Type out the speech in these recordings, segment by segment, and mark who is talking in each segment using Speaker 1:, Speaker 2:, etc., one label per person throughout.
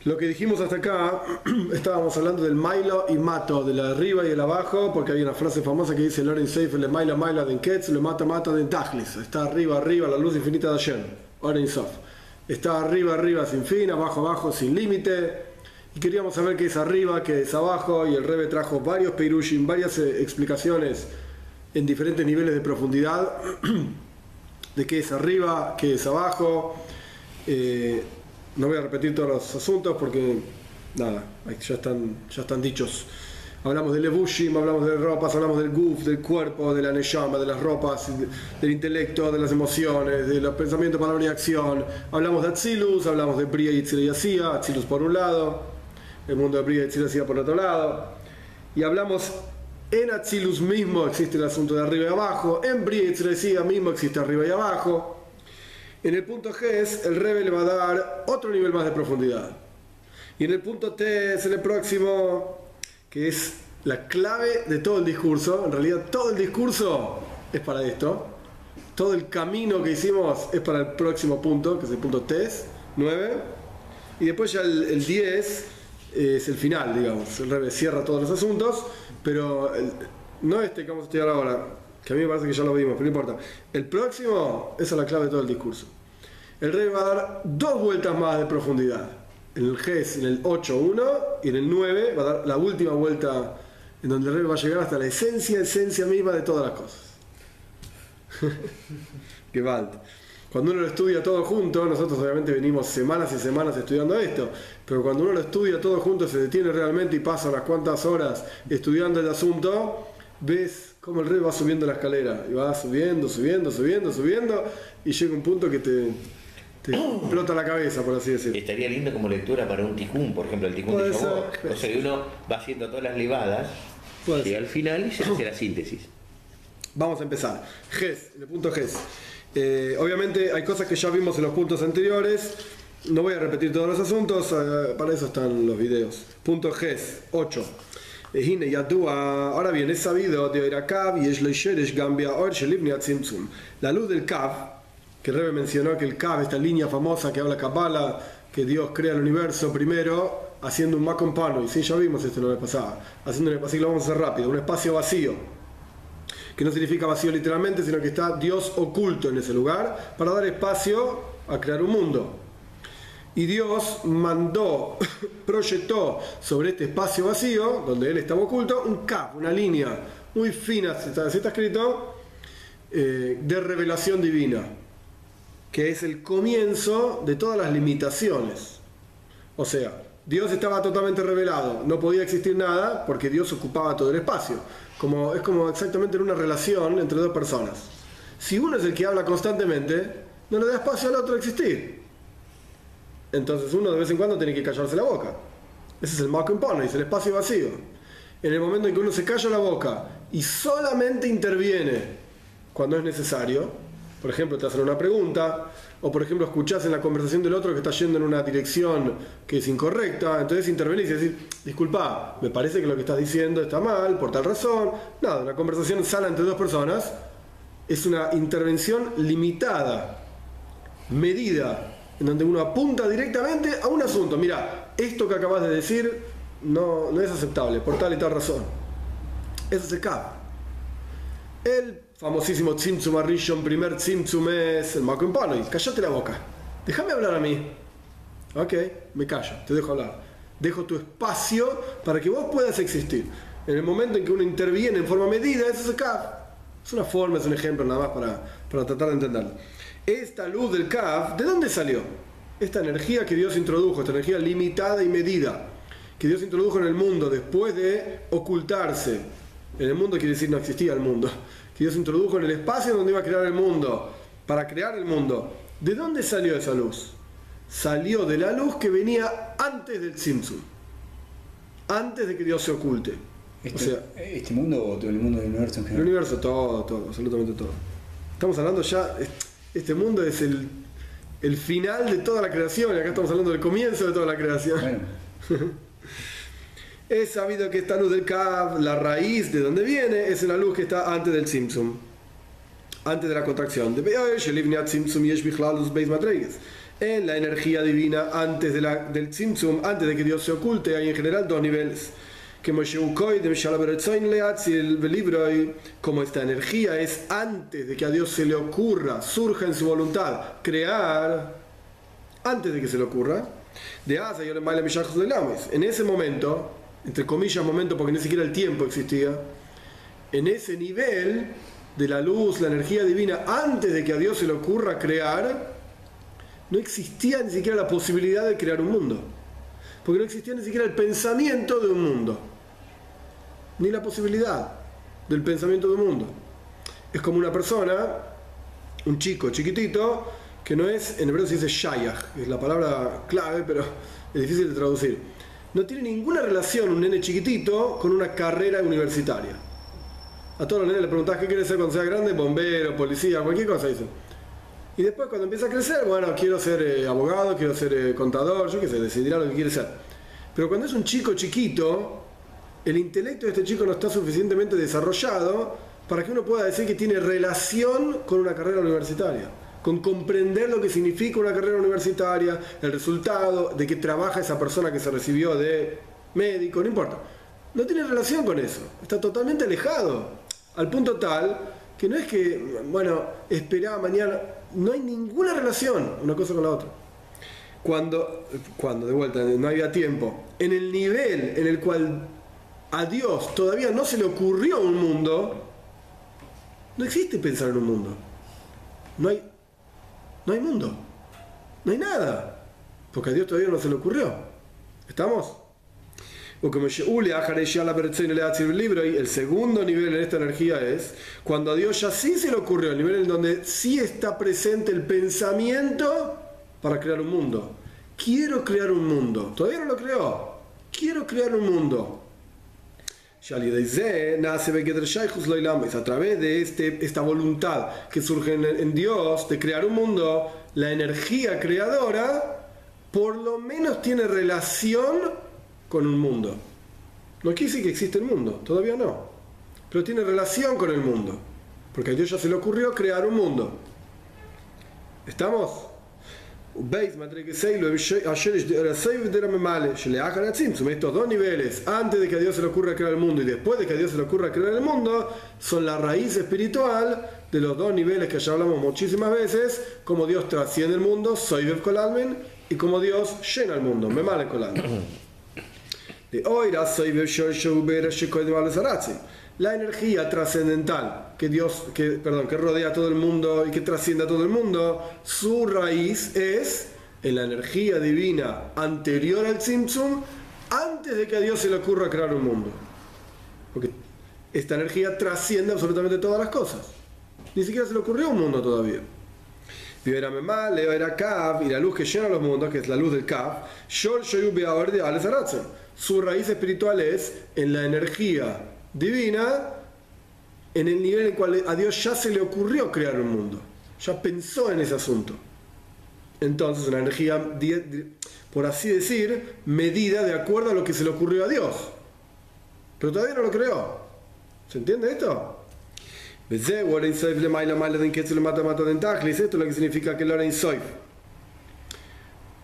Speaker 1: Lo que dijimos hasta acá, estábamos hablando del Mailo y Mato, del arriba y el abajo, porque hay una frase famosa que dice Loren Sefer, le Maila Maila den Ketz, le Mata Mata den Tachlis. Está arriba, arriba, la luz infinita de Hashem, Oren Sof. Está arriba, arriba sin fin, abajo, abajo sin límite. Y queríamos saber qué es arriba, qué es abajo, y el Rebbe trajo varios Peirushim, varias explicaciones en diferentes niveles de profundidad de qué es arriba, qué es abajo. No voy a repetir todos los asuntos porque nada, ya están dichos. Hablamos del Levushim, hablamos de ropas, hablamos del Guf, del cuerpo, de la Neshama, de las ropas, del intelecto, de las emociones, de los pensamientos, palabra y acción. Hablamos de Atzilus, hablamos de Bria, Yitzhak y Asiya, Atzilus por un lado, el mundo de Bria, Yitzhak y Asiya por otro lado. Y hablamos, en Atzilus mismo existe el asunto de arriba y abajo, en Bria, Yitzhak y Asiya mismo existe arriba y abajo. En el punto Ges, el Rebbe le va a dar otro nivel más de profundidad. Y en el punto Tes, en el próximo, que es la clave de todo el discurso, en realidad todo el discurso es para esto, todo el camino que hicimos es para el próximo punto, que es el punto Tes, 9, y después ya el 10 es el final, digamos. El Rebbe cierra todos los asuntos, pero no este que vamos a estudiar ahora, que a mí me parece que ya lo vimos, pero no importa. El próximo, esa es la clave de todo el discurso. El Rebbe va a dar 2 vueltas más de profundidad. En el Ges, en el 8.1, y en el 9 va a dar la última vuelta, en donde el Rebbe va a llegar hasta la esencia misma de todas las cosas. Gewalt. Cuando uno lo estudia todo junto, nosotros obviamente venimos semanas y semanas estudiando esto, pero cuando uno lo estudia todo junto, se detiene realmente y pasa unas cuantas horas estudiando el asunto, ves cómo el Rebbe va subiendo la escalera, y va subiendo, y llega un punto que te explota la cabeza, por así decirlo.
Speaker 2: Estaría lindo como lectura para un tikkun, por ejemplo, el tikkun de Shavuot. O sea, que uno va haciendo todas las levadas, llega al final y se hace la síntesis.
Speaker 1: Vamos a empezar. Ges, el punto Ges. Obviamente hay cosas que ya vimos en los puntos anteriores. No voy a repetir todos los asuntos, para eso están los videos. Punto Ges, 8. Ahora bien, es sabido la luz del Kav, que el Rebbe mencionó que el Kav, esta línea famosa que habla Kabbalah, que Dios crea el universo primero haciendo un Makom Pano, y sí, ya vimos esto la vez pasada, así que lo vamos a hacer rápido, un espacio vacío, que no significa vacío literalmente, sino que está Dios oculto en ese lugar para dar espacio a crear un mundo. Y Dios proyectó sobre este espacio vacío, donde Él estaba oculto, un Kav, una línea muy fina, así está escrito, de revelación divina, que es el comienzo de todas las limitaciones. O sea, Dios estaba totalmente revelado, no podía existir nada porque Dios ocupaba todo el espacio. Es como exactamente en una relación entre dos personas. Si uno es el que habla constantemente, no le da espacio al otro a existir. Entonces uno de vez en cuando tiene que callarse la boca. Ese es el Makom Pano, es el espacio vacío. En el momento en que uno se calla la boca y solamente interviene cuando es necesario, por ejemplo, te hacen una pregunta, o por ejemplo escuchás en la conversación del otro que está yendo en una dirección que es incorrecta, entonces intervenís y decís, disculpa, me parece que lo que estás diciendo está mal, por tal razón. Nada, una conversación sana entre dos personas es una intervención limitada, medida, en donde uno apunta directamente a un asunto. Mira, esto que acabas de decir no es aceptable, por tal y tal razón. Eso es el Kav. El famosísimo Tzimtzum Arishon, primer Tzimtzum es el Makom Pano. Cállate la boca, déjame hablar a mí. Ok, me callo, te dejo hablar. Dejo tu espacio para que vos puedas existir. En el momento en que uno interviene en forma medida, eso es el Kav. Es una forma, es un ejemplo nada más para tratar de entenderlo. Esta luz del Kav, ¿de dónde salió? Esta energía que Dios introdujo, esta energía limitada y medida, que Dios introdujo en el mundo después de ocultarse. En el mundo quiere decir no existía el mundo. Que Dios introdujo en el espacio donde iba a crear el mundo, para crear el mundo. ¿De dónde salió esa luz? Salió de la luz que venía antes del Tzimtzum, antes de que Dios se oculte.
Speaker 3: ¿Este mundo o todo el mundo del universo en general?
Speaker 1: El universo, todo, absolutamente todo. Estamos hablando ya, este mundo es el final de toda la creación, y acá estamos hablando del comienzo de toda la creación. Bueno. Es sabido que esta luz del Kav, la raíz de donde viene, es una luz que está antes del Tzimtzum. antes de la contracción. En la energía divina, antes del tzimtzum, antes de que Dios se oculte, hay en general dos niveles. Como esta energía es antes de que a Dios se le ocurra, surja en su voluntad, crear, antes de que se le ocurra, en ese momento, entre comillas momento porque ni siquiera el tiempo existía, en ese nivel de la luz, la energía divina, antes de que a Dios se le ocurra crear, no existía ni siquiera la posibilidad de crear un mundo, porque no existía ni siquiera el pensamiento de un mundo, ni la posibilidad del pensamiento de un mundo. Es como una persona, un chico chiquitito, que no es, en hebreo se dice shayach, es la palabra clave, pero es difícil de traducir. No tiene ninguna relación un nene chiquitito con una carrera universitaria. A todos los nenes le preguntás qué quiere ser cuando sea grande, bombero, policía, cualquier cosa, dicen. Y después cuando empieza a crecer, bueno, quiero ser abogado, quiero ser contador, yo qué sé, decidirá lo que quiere ser. Pero cuando es un chico chiquito, el intelecto de este chico no está suficientemente desarrollado para que uno pueda decir que tiene relación con una carrera universitaria, con comprender lo que significa una carrera universitaria, el resultado de que trabaja esa persona que se recibió de médico, no importa. No tiene relación con eso, está totalmente alejado, al punto tal que no es que, bueno, esperá mañana, no hay ninguna relación una cosa con la otra. Cuando de vuelta no había tiempo, en el nivel en el cual a Dios todavía no se le ocurrió un mundo, no existe pensar en un mundo. No hay mundo. No hay nada. Porque a Dios todavía no se le ocurrió. ¿Estamos? El segundo nivel en esta energía es cuando a Dios ya sí se le ocurrió, el nivel en donde sí está presente el pensamiento para crear un mundo. Quiero crear un mundo. Todavía no lo creó. Quiero crear un mundo. A través de esta voluntad que surge en Dios de crear un mundo, la energía creadora por lo menos tiene relación con un mundo. No quiere decir que existe el mundo, todavía no, pero tiene relación con el mundo, porque a Dios ya se le ocurrió crear un mundo. ¿Estamos? Estos dos niveles, antes de que a Dios se le ocurra crear el mundo y después de que a Dios se le ocurra crear el mundo, son la raíz espiritual de los dos niveles que ya hablamos muchísimas veces, como Dios trasciende el mundo, Soivev Kol Almen, y como Dios llena el mundo, Memale Kol Almen. La energía trascendental que rodea a todo el mundo y que trasciende a todo el mundo, su raíz es en la energía divina anterior al Tzimtzum, antes de que a Dios se le ocurra crear un mundo. Porque esta energía trasciende absolutamente todas las cosas. Ni siquiera se le ocurrió un mundo todavía. Y la luz que llena los mundos, que es la luz del Kav, su raíz espiritual es en la energía divina, en el nivel en el cual a Dios ya se le ocurrió crear un mundo, ya pensó en ese asunto. Entonces una energía, por así decir, medida de acuerdo a lo que se le ocurrió a Dios, pero todavía no lo creó. ¿Se entiende esto? Esto es lo que significa que el Orein Soif,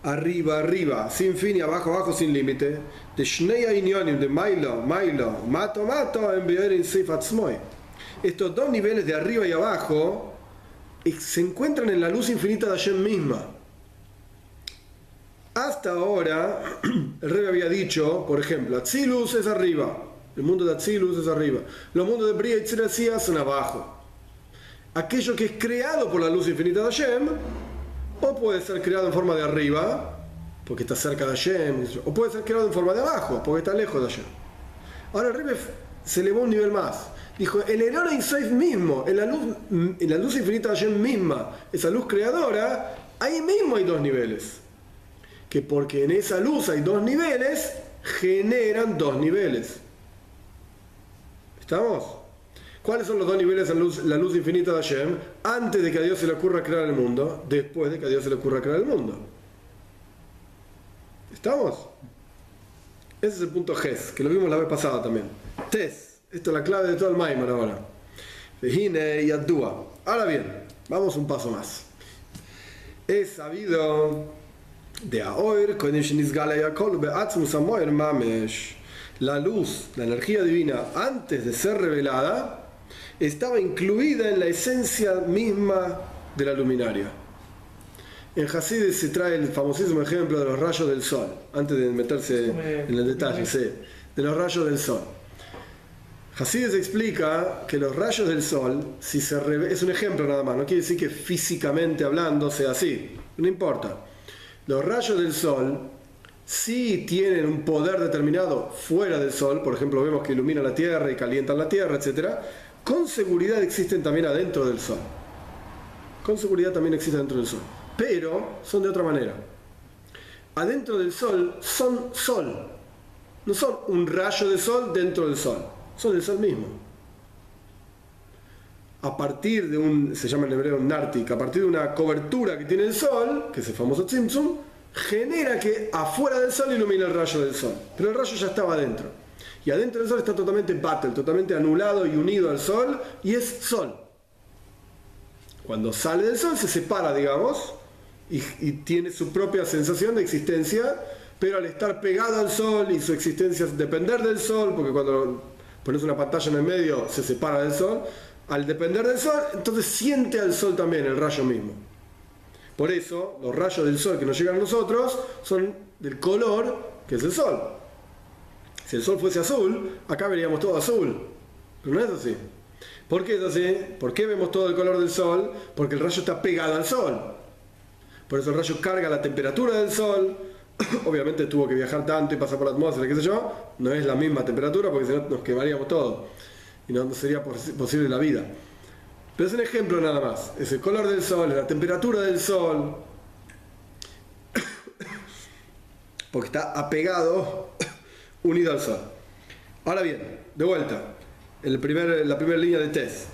Speaker 1: arriba, arriba, sin fin, y abajo, abajo, sin límite, de Shnei Inyonim, de Mailo, Mailo, Mato, Mato, en Beorein Soif Atzmoy. Estos dos niveles de arriba y abajo se encuentran en la luz infinita de Hashem misma. Hasta ahora, el Rebbe había dicho, por ejemplo, Atzilus es arriba, el mundo de Atzilus es arriba, los mundos de Bria y Tzirasía son abajo. Aquello que es creado por la luz infinita de Hashem, o puede ser creado en forma de arriba, porque está cerca de Hashem, o puede ser creado en forma de abajo, porque está lejos de Hashem. Ahora el Rebbe se elevó un nivel más. Dijo, en el Orein Soif mismo, en la luz infinita de Hashem misma, esa luz creadora, ahí mismo hay dos niveles. Que porque en esa luz hay dos niveles, generan dos niveles. ¿Estamos? ¿Cuáles son los dos niveles en la luz infinita de Hashem? Antes de que a Dios se le ocurra crear el mundo, después de que a Dios se le ocurra crear el mundo. ¿Estamos? Ese es el punto Ges, que lo vimos la vez pasada también. Tes, esto es la clave de todo el Maimar ahora. Vejine y Adúa. Ahora bien, vamos un paso más. Es sabido de Aoir, la luz, la energía divina, antes de ser revelada, estaba incluida en la esencia misma de la luminaria. En Hasidus se trae el famosísimo ejemplo de los rayos del sol, antes de meterse en el detalle, sí, de los rayos del sol. Hasidus explica que los rayos del sol, si se es un ejemplo nada más, no quiere decir que físicamente hablando sea así, no importa. Los rayos del sol sí tienen un poder determinado fuera del sol, por ejemplo vemos que iluminan la tierra y calientan la tierra, etc. Con seguridad existen también adentro del sol. Con seguridad también existen dentro del sol. Pero son de otra manera. Adentro del sol son sol. No son un rayo de sol dentro del sol. Son el sol mismo. A partir de se llama en hebreo un nartik, a partir de una cobertura que tiene el sol, que es el famoso tzimtzum, genera que afuera del sol ilumina el rayo del sol. Pero el rayo ya estaba adentro. Y adentro del sol está totalmente battle, totalmente anulado y unido al sol, y es sol. Cuando sale del sol se separa, digamos, y tiene su propia sensación de existencia, pero al estar pegado al sol y su existencia depender del sol, porque cuando pones una pantalla en el medio se separa del sol, al depender del sol, entonces siente al sol también, el rayo mismo. Por eso, los rayos del sol que nos llegan a nosotros son del color que es el sol. Si el sol fuese azul, acá veríamos todo azul. Pero no es así. ¿Por qué es así? ¿Por qué vemos todo el color del sol? Porque el rayo está pegado al sol. Por eso el rayo carga la temperatura del sol. Obviamente tuvo que viajar tanto y pasar por la atmósfera, qué sé yo. No es la misma temperatura porque si no nos quemaríamos todo. Y no sería posible la vida. Pero es un ejemplo nada más. Es el color del sol, es la temperatura del sol. Porque está apegado, unido al sol. Ahora bien, de vuelta. La primera línea de test.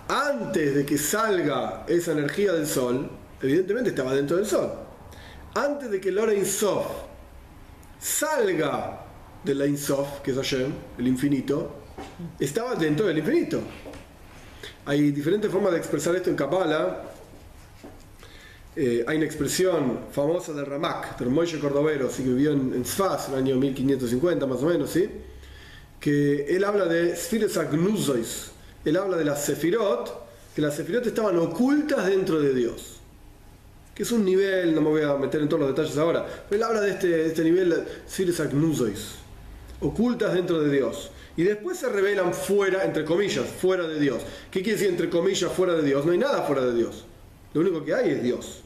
Speaker 1: Antes de que salga esa energía del sol, evidentemente estaba dentro del sol. Antes de que el Ein Sof salga del Ein Sof, que es Hashem, el infinito, estaba dentro del infinito. Hay diferentes formas de expresar esto en Kabbalah. Hay una expresión famosa del Ramak, del Moshe Cordovero, que vivió en Sfaz en el año 1550 más o menos, ¿sí? Que él habla de Sfiros Agnuzois, él habla de las Sefirot, que las Sefirot estaban ocultas dentro de Dios, que es un nivel, no me voy a meter en todos los detalles ahora, pero él habla de este nivel Sfiros Agnuzois, ocultas dentro de Dios, y después se revelan fuera, entre comillas, fuera de Dios. ¿Qué quiere decir entre comillas fuera de Dios? No hay nada fuera de Dios, lo único que hay es Dios.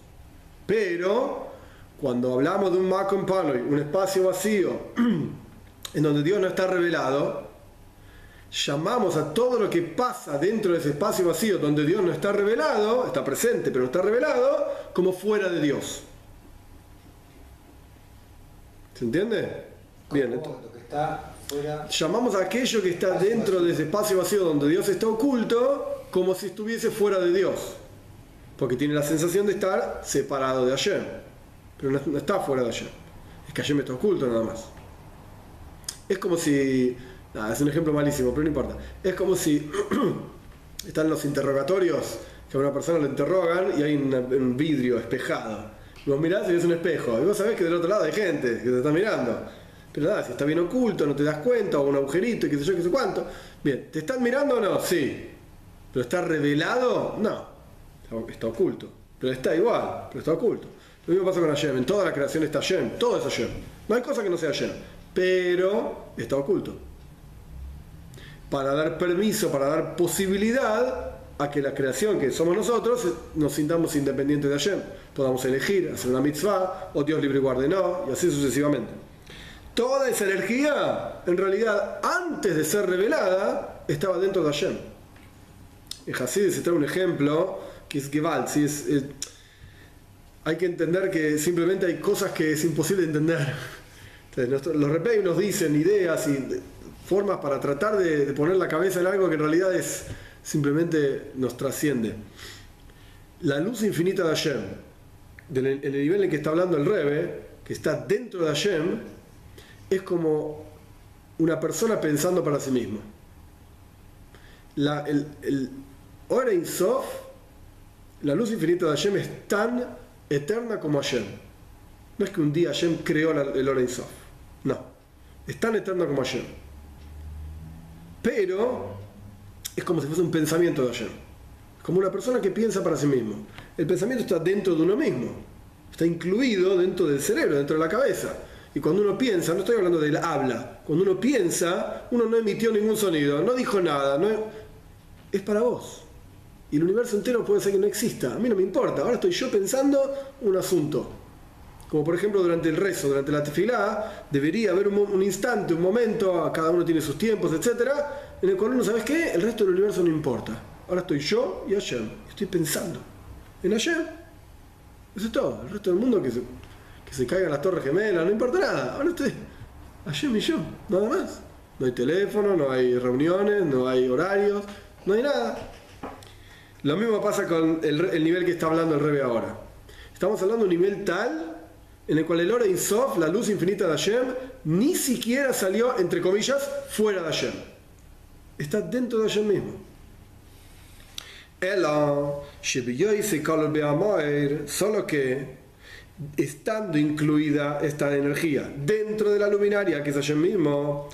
Speaker 1: Pero cuando hablamos de un Makom Panoi, un espacio vacío en donde Dios no está revelado, llamamos a todo lo que pasa dentro de ese espacio vacío donde Dios no está revelado, está presente pero no está revelado, como fuera de Dios. ¿Se entiende? Bien, entonces,
Speaker 3: lo que está fuera...
Speaker 1: llamamos a aquello que está dentro de ese espacio vacío donde Dios está oculto como si estuviese fuera de Dios, porque tiene la sensación de estar separado de Hashem, pero no está fuera de Hashem, es que Hashem está oculto nada más. Es como si... es un ejemplo malísimo, pero no importa. Es como si están los interrogatorios, que a una persona lo interrogan y hay un vidrio espejado. Y vos mirás y ves un espejo. Y vos sabés que del otro lado hay gente que te está mirando. Pero nada, si está bien oculto, no te das cuenta, o un agujerito y qué sé yo, qué sé cuánto. Bien, ¿te están mirando o no? Sí. ¿Pero está revelado? No. Está oculto. Pero está igual, pero está oculto. Lo mismo pasa con Hashem. En toda la creación está Hashem. Todo es Hashem. No hay cosa que no sea Hashem. Pero está oculto. Para dar permiso, para dar posibilidad a que la creación que somos nosotros nos sintamos independientes de Hashem. Podamos elegir, hacer una mitzvah, o Dios libre y guarde no, y así sucesivamente. Toda esa energía, en realidad, antes de ser revelada, estaba dentro de Hashem. En Hasidus se trae un ejemplo que es Gewalt. ¿Sí? Hay que entender que simplemente hay cosas que es imposible de entender. Entonces, los Rebbeim nos dicen ideas y formas para tratar de poner la cabeza en algo que en realidad es simplemente nos trasciende. La luz infinita de Hashem, en el nivel en que está hablando el Rebbe, que está dentro de Hashem, es como una persona pensando para sí mismo. Or Ein Sof, la luz infinita de Hashem es tan eterna como Hashem. No es que un día Hashem creó el Or Ein Sof. No. Es tan eterna como Hashem. Pero es como si fuese un pensamiento de Hashem. Es como una persona que piensa para sí mismo. El pensamiento está dentro de uno mismo. Está incluido dentro del cerebro, dentro de la cabeza. Y cuando uno piensa, no estoy hablando del habla, cuando uno piensa, uno no emitió ningún sonido, no dijo nada, es para vos. Y el universo entero puede ser que no exista, a mí no me importa, ahora estoy yo pensando un asunto. Como por ejemplo durante el rezo, durante la tefilá, debería haber un instante, un momento, cada uno tiene sus tiempos, etcétera, en el cual uno, ¿sabes qué? El resto del universo no importa. Ahora estoy yo y Hashem, estoy pensando en Hashem. Eso es todo, el resto del mundo que se caigan las torres gemelas, no importa nada. Ahora estoy Hashem y yo, nada más. No hay teléfono, no hay reuniones, no hay horarios, no hay nada. Lo mismo pasa con el nivel que está hablando el Rebbe ahora. Estamos hablando de un nivel tal en el cual el Or Ein Sof, la luz infinita de Hashem, ni siquiera salió, entre comillas, fuera de Hashem. Está dentro de Hashem mismo. Solo que estando incluida esta energía dentro de la luminaria, que es Hashem mismo,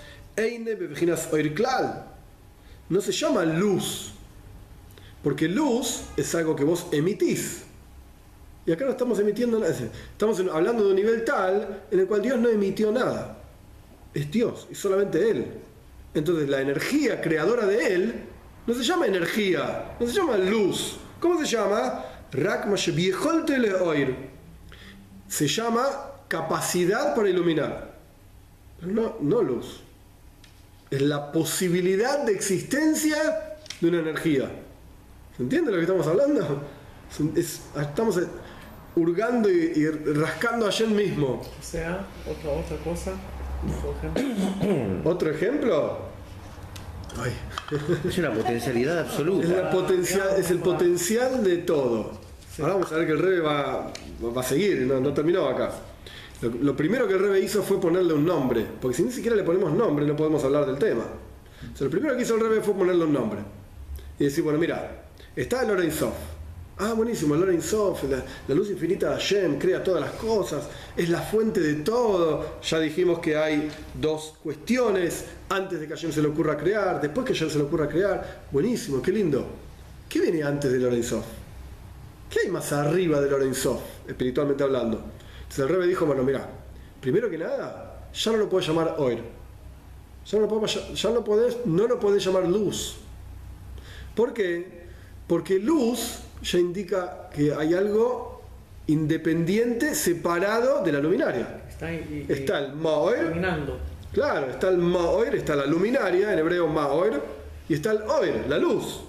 Speaker 1: no se llama luz, porque luz es algo que vos emitís. Y acá no estamos emitiendo nada. Estamos hablando de un nivel tal en el cual Dios no emitió nada. Es Dios y solamente Él. Entonces la energía creadora de Él no se llama energía, no se llama luz. ¿Cómo se llama? Se llama capacidad para iluminar. Pero no luz. Es la posibilidad de existencia de una energía. ¿Se entiende lo que estamos hablando? Estamos hurgando y rascando a Hashem mismo.
Speaker 4: O sea, otra cosa.
Speaker 1: ¿Otro ejemplo? Ay.
Speaker 2: Es una potencialidad absoluta.
Speaker 1: Es el potencial de todo. Sí. Ahora vamos a ver que el Rebbe va a seguir, no terminó acá. Lo primero que el Rebbe hizo fue ponerle un nombre, porque si ni siquiera le ponemos nombre no podemos hablar del tema. O sea, lo primero que hizo el Rebbe fue ponerle un nombre y decir, bueno, mira, está el Or Ein Sof. Ah, buenísimo, el Or Ein Sof, la luz infinita de Hashem, crea todas las cosas, es la fuente de todo. Ya dijimos que hay dos cuestiones, antes de que a Hashem se le ocurra crear, después que a Hashem se le ocurra crear. Buenísimo, qué lindo. ¿Qué viene antes del Or Ein Sof? ¿Qué hay más arriba del Or Ein Sof, espiritualmente hablando? Entonces el Rebbe dijo, bueno, mira, primero que nada, ya no lo podés llamar Oir. Ya no lo podés llamar luz. ¿Por qué? Porque luz ya indica que hay algo independiente, separado de la luminaria. Está el Ma'oir.
Speaker 4: Iluminando.
Speaker 1: Claro, está el Ma'oir, está la luminaria, en hebreo Ma'oir, y está el Oir, la luz.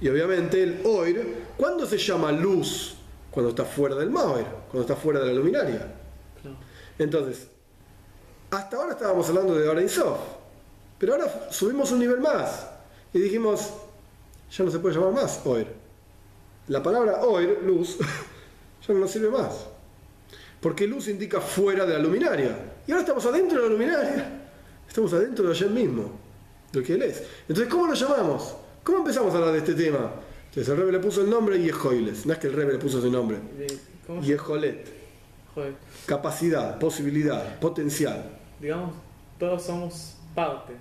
Speaker 1: Y obviamente el Oir, ¿cuándo se llama luz? Cuando está fuera del Ma'oir, cuando está fuera de la luminaria. Claro. Entonces, hasta ahora estábamos hablando de Or Ein Sof, pero ahora subimos un nivel más y dijimos, ya no se puede llamar más Oir. La palabra Oir, luz, ya no nos sirve más. Porque luz indica fuera de la luminaria. Y ahora estamos adentro de la luminaria. Estamos adentro de Hashem mismo, de lo que Él es. Entonces, ¿cómo lo llamamos? ¿Cómo empezamos a hablar de este tema? Entonces el Rebbe le puso el nombre Yehoiles. No es que el Rebbe le puso ese nombre. Yeholet. Capacidad, posibilidad, potencial.
Speaker 4: Digamos, todos somos parte.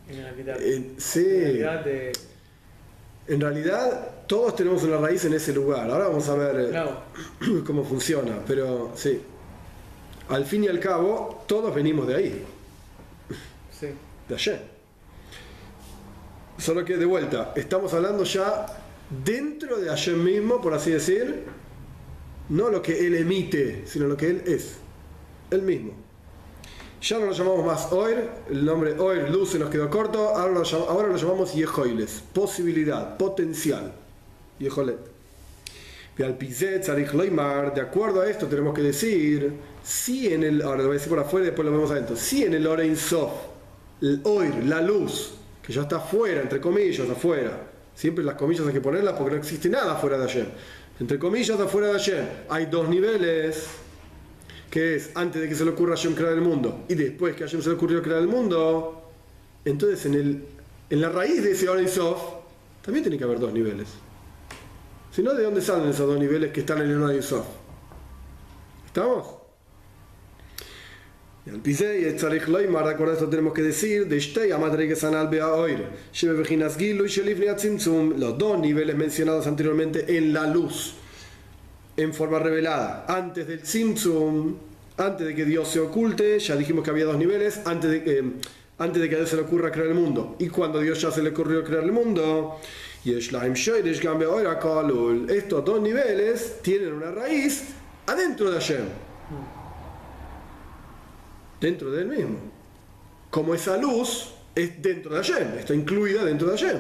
Speaker 4: En realidad.
Speaker 1: Sí. En realidad, todos tenemos una raíz en ese lugar. Ahora vamos a ver cómo funciona. Pero sí, al fin y al cabo, todos venimos de ahí.
Speaker 4: Sí.
Speaker 1: De Hashem. Solo que de vuelta, estamos hablando ya dentro de Hashem mismo, por así decir, no lo que Él emite, sino lo que Él es. Él mismo. Ya no lo llamamos más Oir, el nombre Oir, luz, se nos quedó corto, ahora lo llamamos Yehoiles, posibilidad, potencial. Yeholet. De acuerdo a esto tenemos que decir, si en el, ahora lo voy a decir por afuera y después lo vemos adentro, si en el Or Ein Sof, el Oir, la luz, que ya está afuera, entre comillas, afuera, siempre las comillas hay que ponerlas porque no existe nada afuera de Hashem, entre comillas, afuera de Hashem, hay dos niveles, que es antes de que se le ocurra a Hashem crear el mundo y después que a Hashem se le ocurrió crear el mundo. Entonces en la raíz de ese Or Ein Sof también tiene que haber dos niveles. Si no, ¿de dónde salen esos dos niveles que están en el Yonah y Sof? ¿Estamos? Y al pisé, y Tzarich Loimar, recordad esto tenemos que decir, de Shtei Amadrege Sanal Bea Oir, Shebe Bejinas Gilu y Shelifni Atzimtzum, los dos niveles mencionados anteriormente en la luz, en forma revelada, antes del Tzimtzum, antes de que Dios se oculte, ya dijimos que había dos niveles, antes de que a Dios se le ocurra crear el mundo, y cuando Dios ya se le ocurrió crear el mundo, estos dos niveles tienen una raíz adentro de Hashem, dentro de él mismo, como esa luz es dentro de Hashem, está incluida dentro de Hashem.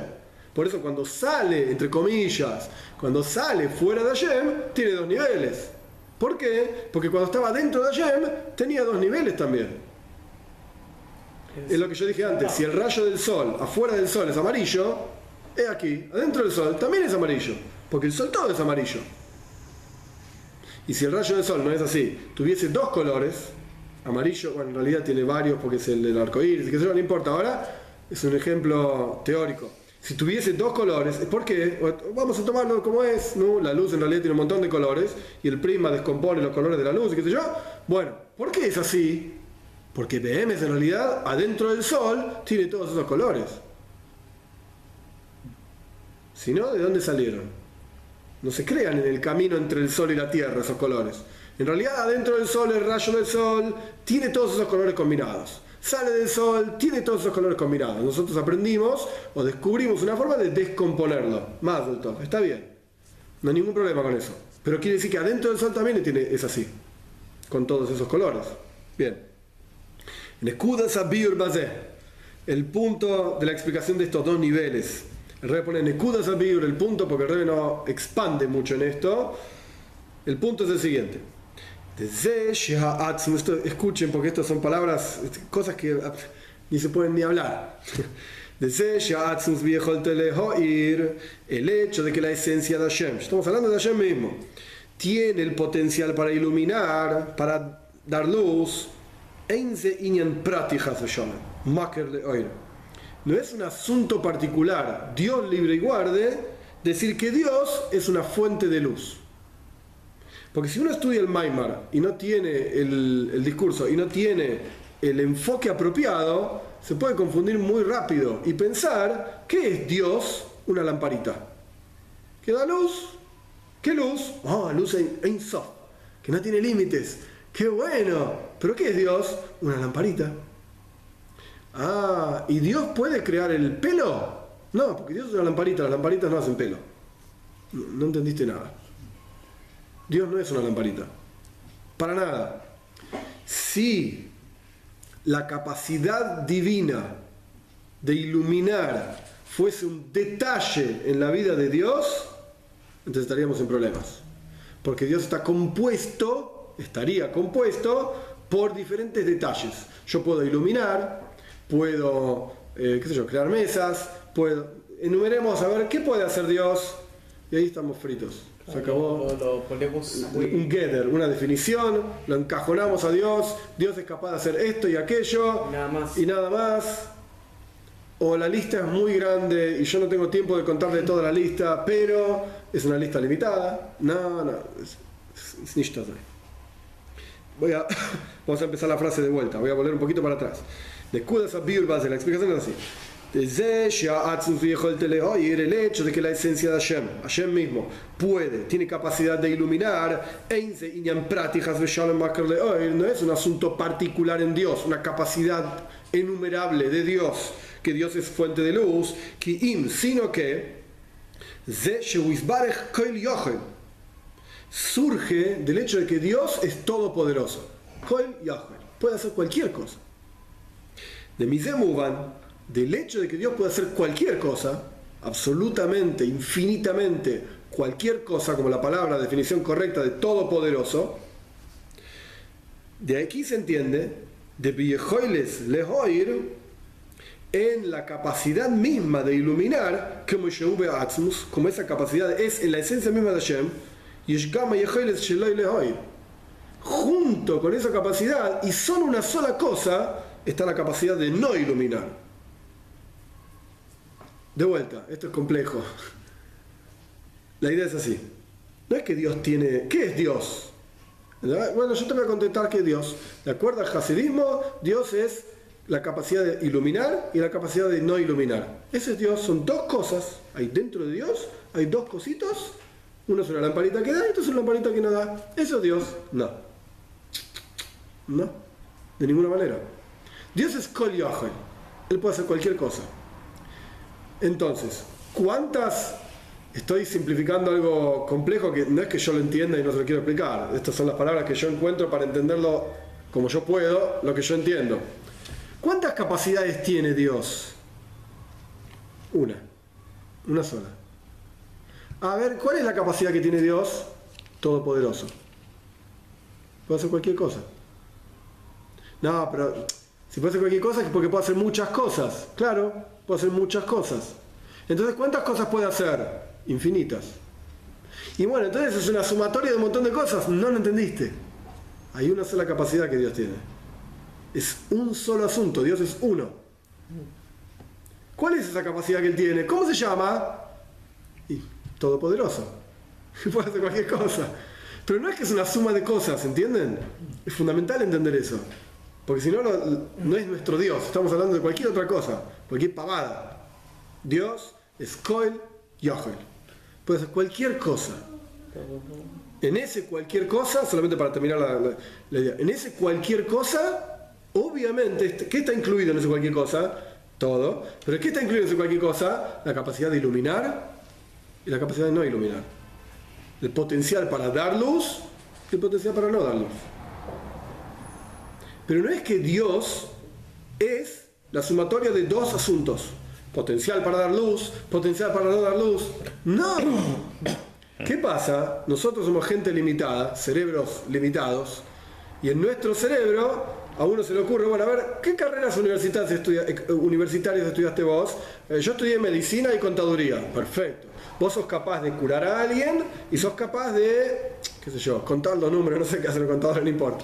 Speaker 1: Por eso cuando sale, entre comillas, cuando sale fuera de Hashem, tiene dos niveles. ¿Por qué? Porque cuando estaba dentro de Hashem tenía dos niveles también. Es lo que yo dije antes, si el rayo del sol afuera del sol es amarillo, es aquí, adentro del sol también es amarillo, porque el sol todo es amarillo. Y si el rayo del sol no es así, tuviese dos colores, amarillo, bueno, en realidad tiene varios porque es el del arco iris, que eso no importa, ahora es un ejemplo teórico. Si tuviese dos colores, ¿por qué? Vamos a tomarlo como es, ¿no? La luz en realidad tiene un montón de colores y el prisma descompone los colores de la luz y qué sé yo. Bueno, ¿por qué es así? Porque BM en realidad adentro del sol tiene todos esos colores. Si no, ¿de dónde salieron? No se crean en el camino entre el sol y la tierra esos colores. En realidad adentro del sol, el rayo del sol tiene todos esos colores combinados. Sale del sol, tiene todos esos colores combinados. Nosotros aprendimos o descubrimos una forma de descomponerlo. Más del todo. Está bien. No hay ningún problema con eso. Pero quiere decir que adentro del sol también es así. Con todos esos colores. Bien. El punto de la explicación de estos dos niveles. El Rebbe pone Nekudas Abiyur, el punto, porque el Rebbe no expande mucho en esto. El punto es el siguiente. Escuchen, porque estas son palabras, cosas que ni se pueden ni hablar. El hecho de que la esencia de Hashem, estamos hablando de Hashem mismo, tiene el potencial para iluminar, para dar luz. No es un asunto particular, Dios libre y guarde, decir que Dios es una fuente de luz. Porque si uno estudia el Maimar y no tiene el discurso y no tiene el enfoque apropiado, se puede confundir muy rápido y pensar, ¿qué es Dios? Una lamparita. ¿Qué da luz? ¿Qué luz? Luz Ein Sof, que no tiene límites. ¡Qué bueno! ¿Pero qué es Dios? Una lamparita. ¿Y Dios puede crear el pelo? No, porque Dios es una lamparita, las lamparitas no hacen pelo. No entendiste nada. Dios no es una lamparita. Para nada. Si la capacidad divina de iluminar fuese un detalle en la vida de Dios, entonces estaríamos en problemas. Porque Dios estaría compuesto por diferentes detalles. Yo puedo iluminar, puedo, crear mesas, enumeremos a ver qué puede hacer Dios, y ahí estamos fritos. Se acabó.
Speaker 4: Lo ponemos
Speaker 1: un getter, una definición, lo encajonamos a Dios, Dios es capaz de hacer esto y aquello, y nada más. O la lista es muy grande y yo no tengo tiempo de contarle toda la lista, pero es una lista limitada. No, es nicht das. Vamos a empezar la frase de vuelta, voy a volver un poquito para atrás. La explicación es así. El hecho de que la esencia de Hashem mismo tiene capacidad de iluminar, no es un asunto particular en Dios, una capacidad enumerable de Dios, que Dios es fuente de luz, sino que surge del hecho de que Dios es todopoderoso. Puede hacer cualquier cosa. De Mizemuvan, del hecho de que Dios puede hacer cualquier cosa, absolutamente, infinitamente, cualquier cosa, como la palabra, definición correcta de todopoderoso, de aquí se entiende, de Biyehoiles Lehoir, en la capacidad misma de iluminar, como esa capacidad es en la esencia misma de Hashem, junto con esa capacidad, y solo una sola cosa, está la capacidad de no iluminar. De vuelta, esto es complejo. La idea es así. No es que Dios tiene... ¿Qué es Dios? Bueno, yo te voy a contestar que Dios, de acuerdo al hasidismo, Dios es la capacidad de iluminar y la capacidad de no iluminar. Ese es Dios, son dos cosas. Hay dentro de Dios, hay dos cositos. Uno es una lamparita que da y otro es una lamparita que no da. ¿Eso es Dios? No. No, de ninguna manera. Dios es Kol Yochel. Él puede hacer cualquier cosa. Entonces, ¿cuántas? Estoy simplificando algo complejo que no es que yo lo entienda y no se lo quiero explicar. Estas son las palabras que yo encuentro para entenderlo como yo puedo, lo que yo entiendo. ¿Cuántas capacidades tiene Dios? Una sola. A ver, ¿cuál es la capacidad que tiene Dios? Todopoderoso. Puede hacer cualquier cosa. No, pero si puede hacer cualquier cosa es porque puede hacer muchas cosas. Claro, puede hacer muchas cosas. Entonces, ¿cuántas cosas puede hacer? Infinitas. Y bueno, entonces es una sumatoria de un montón de cosas. No lo entendiste. Hay una sola capacidad que Dios tiene. Es un solo asunto. Dios es uno. ¿Cuál es esa capacidad que Él tiene? ¿Cómo se llama? Y todopoderoso. Puede hacer cualquier cosa. Pero no es que es una suma de cosas, ¿entienden? Es fundamental entender eso. Porque si no, no es nuestro Dios. Estamos hablando de cualquier otra cosa. Cualquier pavada. Dios es Kol Yochel. Puede hacer cualquier cosa. En ese cualquier cosa, solamente para terminar la idea, en ese cualquier cosa, obviamente, ¿qué está incluido en ese cualquier cosa? Todo. Pero ¿qué está incluido en ese cualquier cosa? La capacidad de iluminar y la capacidad de no iluminar. El potencial para dar luz y el potencial para no dar luz. Pero no es que Dios es la sumatoria de dos asuntos. Potencial para dar luz, potencial para no dar luz. No. ¿Qué pasa? Nosotros somos gente limitada, cerebros limitados, y en nuestro cerebro a uno se le ocurre, bueno, a ver, ¿qué carreras universitarias estudiaste vos? Yo estudié medicina y contaduría. Perfecto. Vos sos capaz de curar a alguien y sos capaz de, qué sé yo, contar los números, no sé qué hacer el contador, no importa.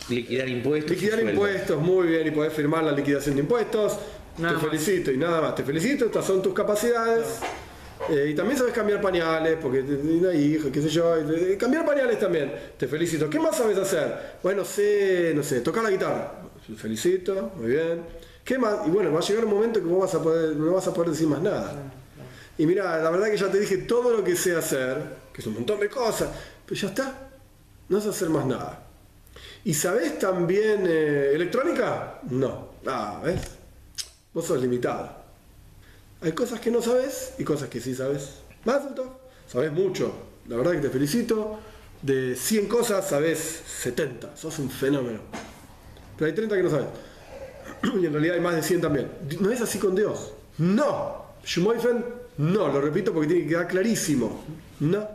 Speaker 2: Liquidar impuestos.
Speaker 1: Liquidar impuestos, muy bien, y podés firmar la liquidación de impuestos. Te felicito y nada más. Te felicito, estas son tus capacidades. Y también sabes cambiar pañales, porque tienes hija, qué sé yo. Cambiar pañales también. Te felicito. ¿Qué más sabes hacer? Bueno, no sé, tocar la guitarra. Te felicito, muy bien. ¿Qué más? Y bueno, va a llegar un momento que vos no vas a poder decir más nada. Y mira, la verdad que ya te dije todo lo que sé hacer, que es un montón de cosas, pero ya está. No sé hacer más nada. ¿Y sabés también electrónica? No. ¿Ves? Vos sos limitado. Hay cosas que no sabes y cosas que sí sabes. Más alto, sabes mucho. La verdad que te felicito. De 100 cosas sabes 70. Sos un fenómeno. Pero hay 30 que no sabes. Y en realidad hay más de 100 también. No es así con Dios. No. Shmoifen, no. Lo repito porque tiene que quedar clarísimo. No.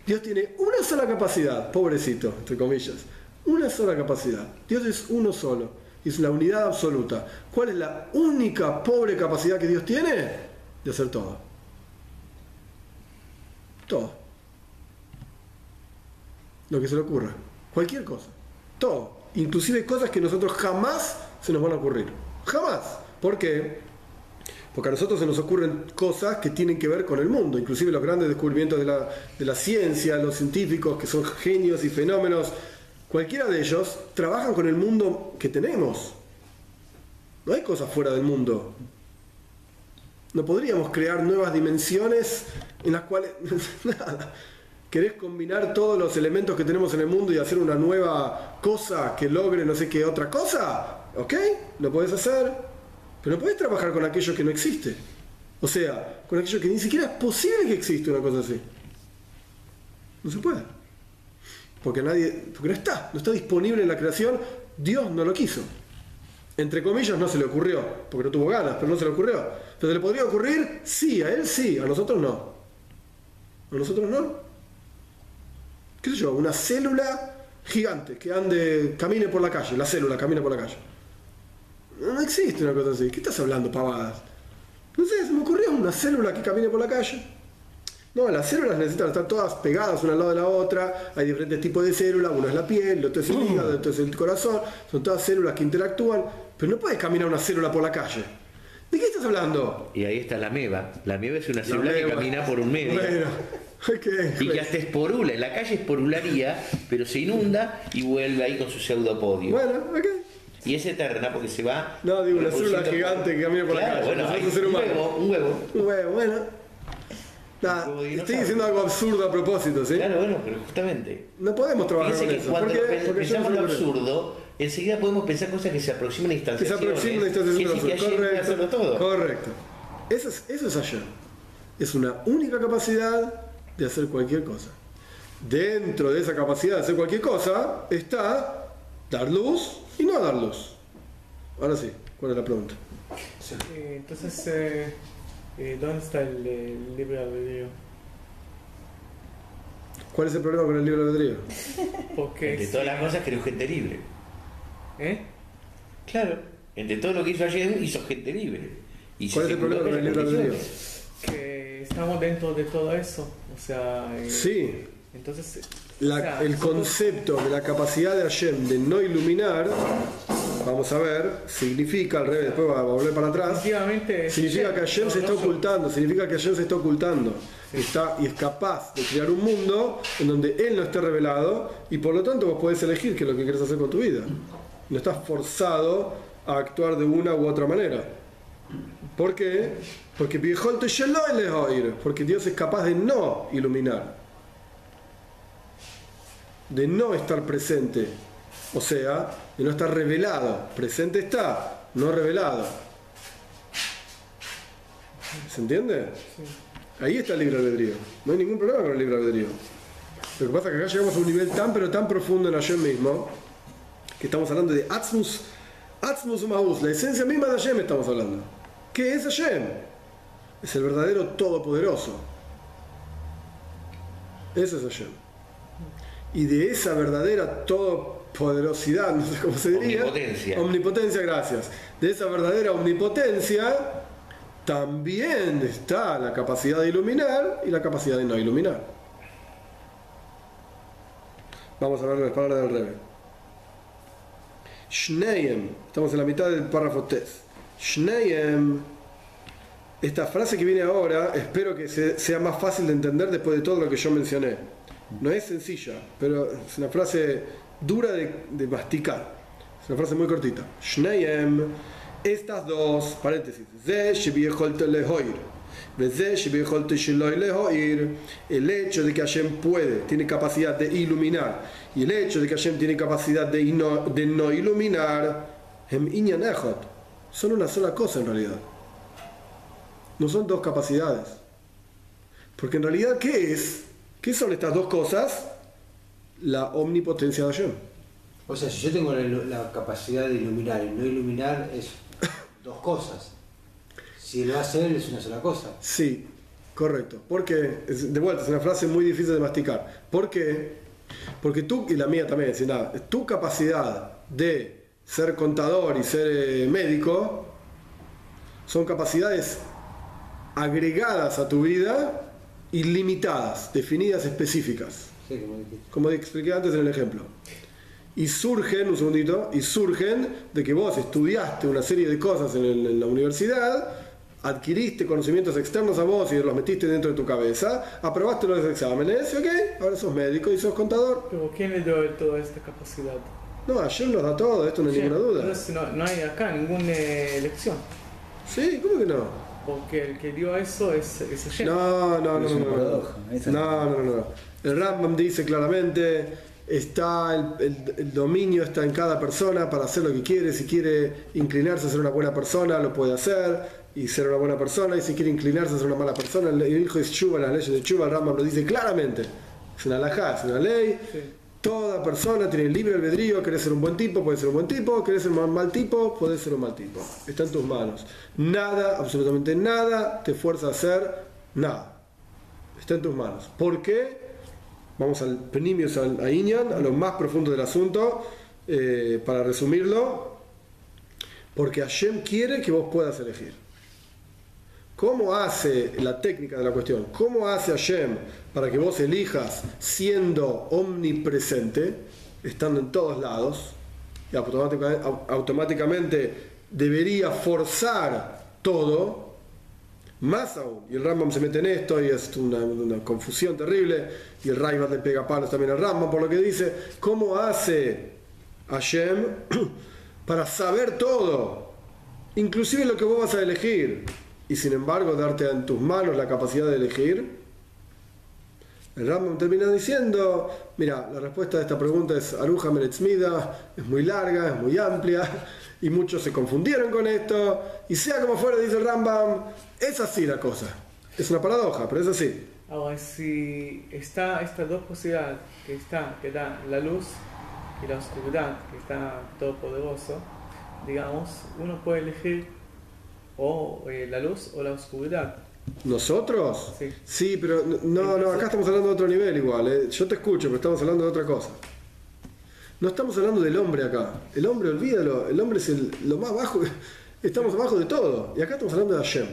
Speaker 1: Dios tiene una sola capacidad. Pobrecito, entre comillas. Una sola capacidad. Dios es uno solo. Es la unidad absoluta. ¿Cuál es la única pobre capacidad que Dios tiene? De hacer todo. Todo. Lo que se le ocurra. Cualquier cosa. Todo. Inclusive cosas que nosotros jamás se nos van a ocurrir. Jamás. ¿Por qué? Porque a nosotros se nos ocurren cosas que tienen que ver con el mundo. Inclusive los grandes descubrimientos de la ciencia, los científicos que son genios y fenómenos. Cualquiera de ellos trabajan con el mundo que tenemos. No hay cosas fuera del mundo. No podríamos crear nuevas dimensiones en las cuales... nada. ¿Querés combinar todos los elementos que tenemos en el mundo y hacer una nueva cosa que logre no sé qué otra cosa? ¿Ok? Lo podés hacer. Pero no podés trabajar con aquello que no existe. O sea, con aquello que ni siquiera es posible que exista una cosa así. No se puede. Porque no está disponible en la creación. Dios no lo quiso. Entre comillas no se le ocurrió, porque no tuvo ganas, pero no se le ocurrió. ¿Pero le podría ocurrir? Sí, a él sí, a nosotros no. ¿A nosotros no? ¿Qué sé yo? Una célula gigante que camine por la calle, la célula camina por la calle. No existe una cosa así. ¿Qué estás hablando, pavadas? No sé, se me ocurrió una célula que camine por la calle. No, las células necesitan estar todas pegadas una al lado de la otra. Hay diferentes tipos de células. Uno es la piel, el otro es el hígado, el otro es el corazón. Son todas células que interactúan. Pero no puedes caminar una célula por la calle. ¿De qué estás hablando?
Speaker 2: Y ahí está la meba. La meba es una célula que camina por un medio.
Speaker 1: Bueno, okay.
Speaker 2: Y que hasta esporula. En la calle esporularía, pero se inunda y vuelve ahí con su pseudopodio.
Speaker 1: Bueno, ok.
Speaker 2: Y es eterna porque se va...
Speaker 1: No, digo, una célula gigante que camina por la calle.
Speaker 2: Bueno, hay un huevo.
Speaker 1: Bueno. Nada, estoy diciendo algo absurdo a propósito, ¿sí?
Speaker 2: Claro, bueno, pero justamente.
Speaker 1: No podemos trabajar con eso.
Speaker 2: Cuando
Speaker 1: Porque
Speaker 2: pensamos lo absurdo, enseguida podemos pensar cosas que se aproximan a instanciaciones.
Speaker 1: Correcto. Correcto. Eso es Hashem. Es una única capacidad de hacer cualquier cosa. Dentro de esa capacidad de hacer cualquier cosa está dar luz y no dar luz. Ahora sí, ¿cuál es la pregunta?
Speaker 4: Entonces, ¿dónde está el libre albedrío?
Speaker 1: ¿Cuál es el problema con el libre albedrío?
Speaker 4: Porque
Speaker 2: entre todas las cosas creó gente libre. Claro, entre todo lo que hizo ayer hizo gente libre. Y
Speaker 1: ¿cuál es el problema con el libre albedrío?
Speaker 4: Que estamos dentro de todo eso. O sea,
Speaker 1: sí.
Speaker 4: Entonces,
Speaker 1: el concepto de la capacidad de Hashem de no iluminar, vamos a ver, significa al revés, después va a volver para atrás, significa que Hashem se está ocultando, y es capaz de crear un mundo en donde Él no esté revelado, y por lo tanto vos podés elegir qué es lo que querés hacer con tu vida. No estás forzado a actuar de una u otra manera. ¿Por qué? Porque Dios es capaz de no iluminar, de no estar presente, o sea, de no estar revelado. Presente está, no revelado. ¿Se entiende? Sí. Ahí está el libre albedrío. No hay ningún problema con el libre albedrío. Lo que pasa es que acá llegamos a un nivel tan profundo en Hashem mismo, que estamos hablando de Atzmus Mahus, la esencia misma de Hashem estamos hablando. ¿Qué es Hashem? Es el verdadero todopoderoso. Ese es Hashem. Y de esa verdadera todopoderosidad, no sé cómo se diría. Omnipotencia, gracias. De esa verdadera omnipotencia también está la capacidad de iluminar y la capacidad de no iluminar. Vamos a ver las palabras del Rebbe. Shneiem, estamos en la mitad del párrafo Tes. Shneiem, esta frase que viene ahora, espero que sea más fácil de entender después de todo lo que yo mencioné. No es sencilla, pero es una frase dura de masticar. Es una frase muy cortita. Shneiem, estas dos, paréntesis, el hecho de que Hashem tiene capacidad de iluminar, y el hecho de que Hashem tiene capacidad de no iluminar, son una sola cosa en realidad. No son dos capacidades. Porque en realidad, ¿qué son estas dos cosas? La omnipotencia de Hashem.
Speaker 3: O sea, si yo tengo la capacidad de iluminar y no iluminar, es dos cosas. Si lo hace Él, es una sola cosa.
Speaker 1: Sí, correcto. Porque, de vuelta, es una frase muy difícil de masticar. ¿Por qué? Porque tú, y la mía también, sin nada, tu capacidad de ser contador y ser médico son capacidades agregadas a tu vida, ilimitadas, definidas, específicas.
Speaker 3: Sí,
Speaker 1: como expliqué antes en el ejemplo. Y surgen de que vos estudiaste una serie de cosas en la universidad, adquiriste conocimientos externos a vos y los metiste dentro de tu cabeza, aprobaste los exámenes, ok, ahora sos médico y sos contador.
Speaker 4: Pero ¿quién le dio toda esta capacidad?
Speaker 1: No, ayer nos da todo, esto no hay ninguna duda.
Speaker 4: Entonces no hay acá ninguna elección.
Speaker 1: Sí, ¿cómo que no?
Speaker 4: Porque el que dio eso es Hashem.
Speaker 1: No. El Rambam dice claramente, está el dominio está en cada persona para hacer lo que quiere. Si quiere inclinarse a ser una buena persona, lo puede hacer y ser una buena persona. Y si quiere inclinarse a ser una mala persona, el hijo de Tshuva, las leyes de Tshuva, el Rambam lo dice claramente. Es una halajá, es una ley. Sí. Toda persona tiene libre albedrío. Querés ser un buen tipo, puedes ser un buen tipo. Querés ser un mal tipo, puedes ser un mal tipo. Está en tus manos. Nada, absolutamente nada, te fuerza a hacer nada. Está en tus manos. ¿Por qué? Vamos al Penimius, a Inyan, a lo más profundo del asunto, para resumirlo. Porque Hashem quiere que vos puedas elegir. ¿Cómo hace la técnica de la cuestión? ¿Cómo hace Hashem para que vos elijas siendo omnipresente, estando en todos lados? Y automáticamente debería forzar todo, más aún, y el Rambam se mete en esto y es una confusión terrible, y el Raibad le pega palos también al Rambam por lo que dice, ¿cómo hace Hashem para saber todo, inclusive lo que vos vas a elegir, y sin embargo darte en tus manos la capacidad de elegir? El Rambam termina diciendo, mira, la respuesta de esta pregunta es Aruja Meretzmida, es muy larga, es muy amplia, y muchos se confundieron con esto, y sea como fuera, dice el Rambam, es así la cosa. Es una paradoja, pero es así.
Speaker 4: Ahora, si está estas dos posibilidades, que da la luz y la oscuridad, que está todopoderoso, digamos, uno puede elegir o la luz o la oscuridad.
Speaker 1: ¿Nosotros?
Speaker 4: Sí.
Speaker 1: Sí, pero no, acá estamos hablando de otro nivel igual. Yo te escucho, pero estamos hablando de otra cosa. No estamos hablando del hombre acá. El hombre, olvídalo, el hombre es lo más bajo, estamos abajo de todo. Y acá estamos hablando de Hashem.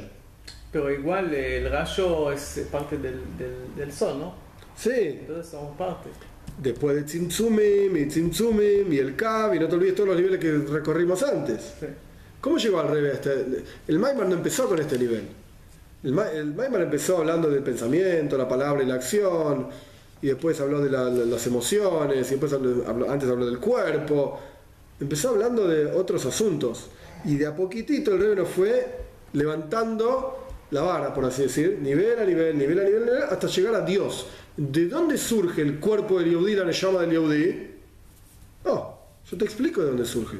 Speaker 4: Pero igual el rayo es parte del sol, ¿no?
Speaker 1: Sí.
Speaker 4: Entonces somos parte.
Speaker 1: Después de Tzimtzumim y el Kav, y no te olvides todos los niveles que recorrimos antes.
Speaker 4: Sí.
Speaker 1: ¿Cómo llegó al revés? El Maimar no empezó con este nivel. El Maimar empezó hablando del pensamiento, la palabra y la acción, y después habló de las emociones, y después antes habló del cuerpo. Empezó hablando de otros asuntos, y de a poquitito el Rebbe nos fue levantando la vara, por así decir, nivel a nivel, hasta llegar a Dios. ¿De dónde surge el cuerpo del Yehudí, la Neshama del Yehudí? No, yo te explico de dónde surge.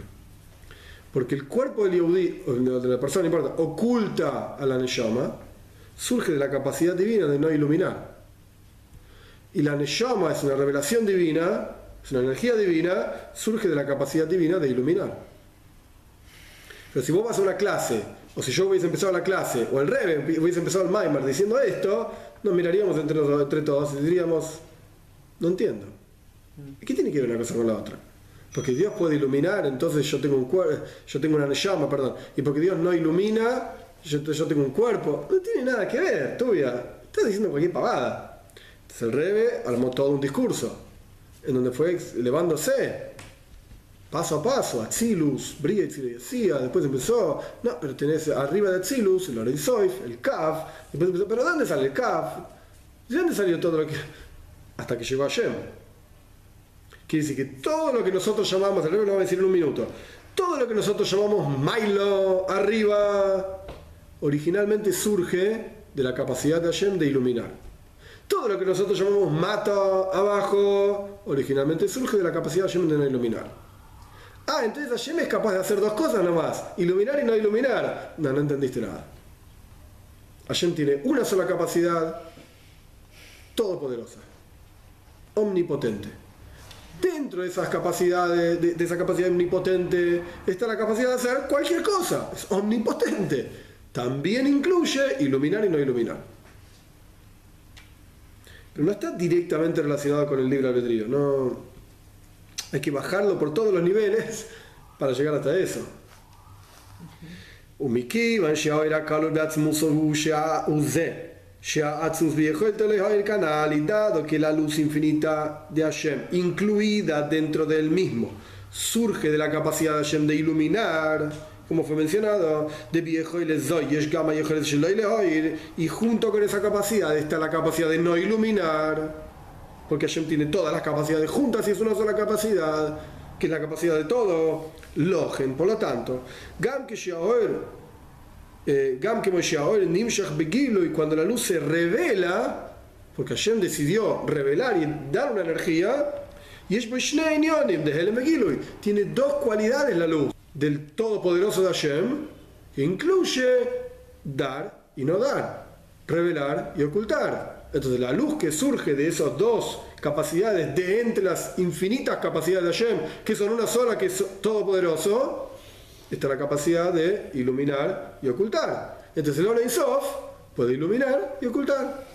Speaker 1: Porque el cuerpo del Yehudí, de la persona, no importa, oculta a la Neshama, surge de la capacidad divina de no iluminar. Y la Neshama es una revelación divina, es una energía divina, surge de la capacidad divina de iluminar. Pero si vos vas a una clase, o si yo hubiese empezado la clase, o el Rebbe hubiese empezado el Maimar diciendo esto, nos miraríamos entre todos y diríamos, no entiendo. ¿Qué tiene que ver una cosa con la otra? Porque Dios puede iluminar, entonces yo tengo una Neshama, perdón. Y porque Dios no ilumina, yo tengo un cuerpo. No tiene nada que ver, tuya. Estás diciendo cualquier pavada. Entonces el Rebbe armó todo un discurso en donde fue elevándose paso a paso, Atzilus, Bria y Tziluyasía, después empezó, no, pero tenés arriba de Atzilus, el Oreizoif, el Kaf, después empezó, pero ¿de dónde sale el Kaf? ¿De dónde salió todo lo que...? Hasta que llegó a Hashem. Quiere decir que todo lo que nosotros llamamos, el Rebbe lo va a decir en un minuto, todo lo que nosotros llamamos Mailo, arriba, originalmente surge de la capacidad de Hashem de iluminar. Todo lo que nosotros llamamos Mato, abajo, originalmente surge de la capacidad de Hashem de no iluminar. Ah, entonces Hashem es capaz de hacer dos cosas nomás, iluminar y no iluminar. No entendiste nada. Hashem tiene una sola capacidad, todopoderosa, omnipotente. Dentro de esas capacidades, de esa capacidad omnipotente, está la capacidad de hacer cualquier cosa. Es omnipotente. También incluye iluminar y no iluminar. Pero no está directamente relacionado con el libre albedrío. No, hay que bajarlo por todos los niveles para llegar hasta eso. Y dado que la luz infinita de Hashem, incluida dentro del mismo, surge de la capacidad de Hashem de iluminar, como fue mencionado, y junto con esa capacidad está la capacidad de no iluminar, porque Hashem tiene todas las capacidades juntas y es una sola capacidad, que es la capacidad de todo, Logen. Por lo tanto, y cuando la luz se revela, porque Hashem decidió revelar y dar una energía, tiene dos cualidades la luz del Todopoderoso de Hashem, que incluye dar y no dar, revelar y ocultar. Entonces la luz que surge de esas dos capacidades, de entre las infinitas capacidades de Hashem, que son una sola, que es todopoderoso, está la capacidad de iluminar y ocultar. Entonces el Ola Sof puede iluminar y ocultar.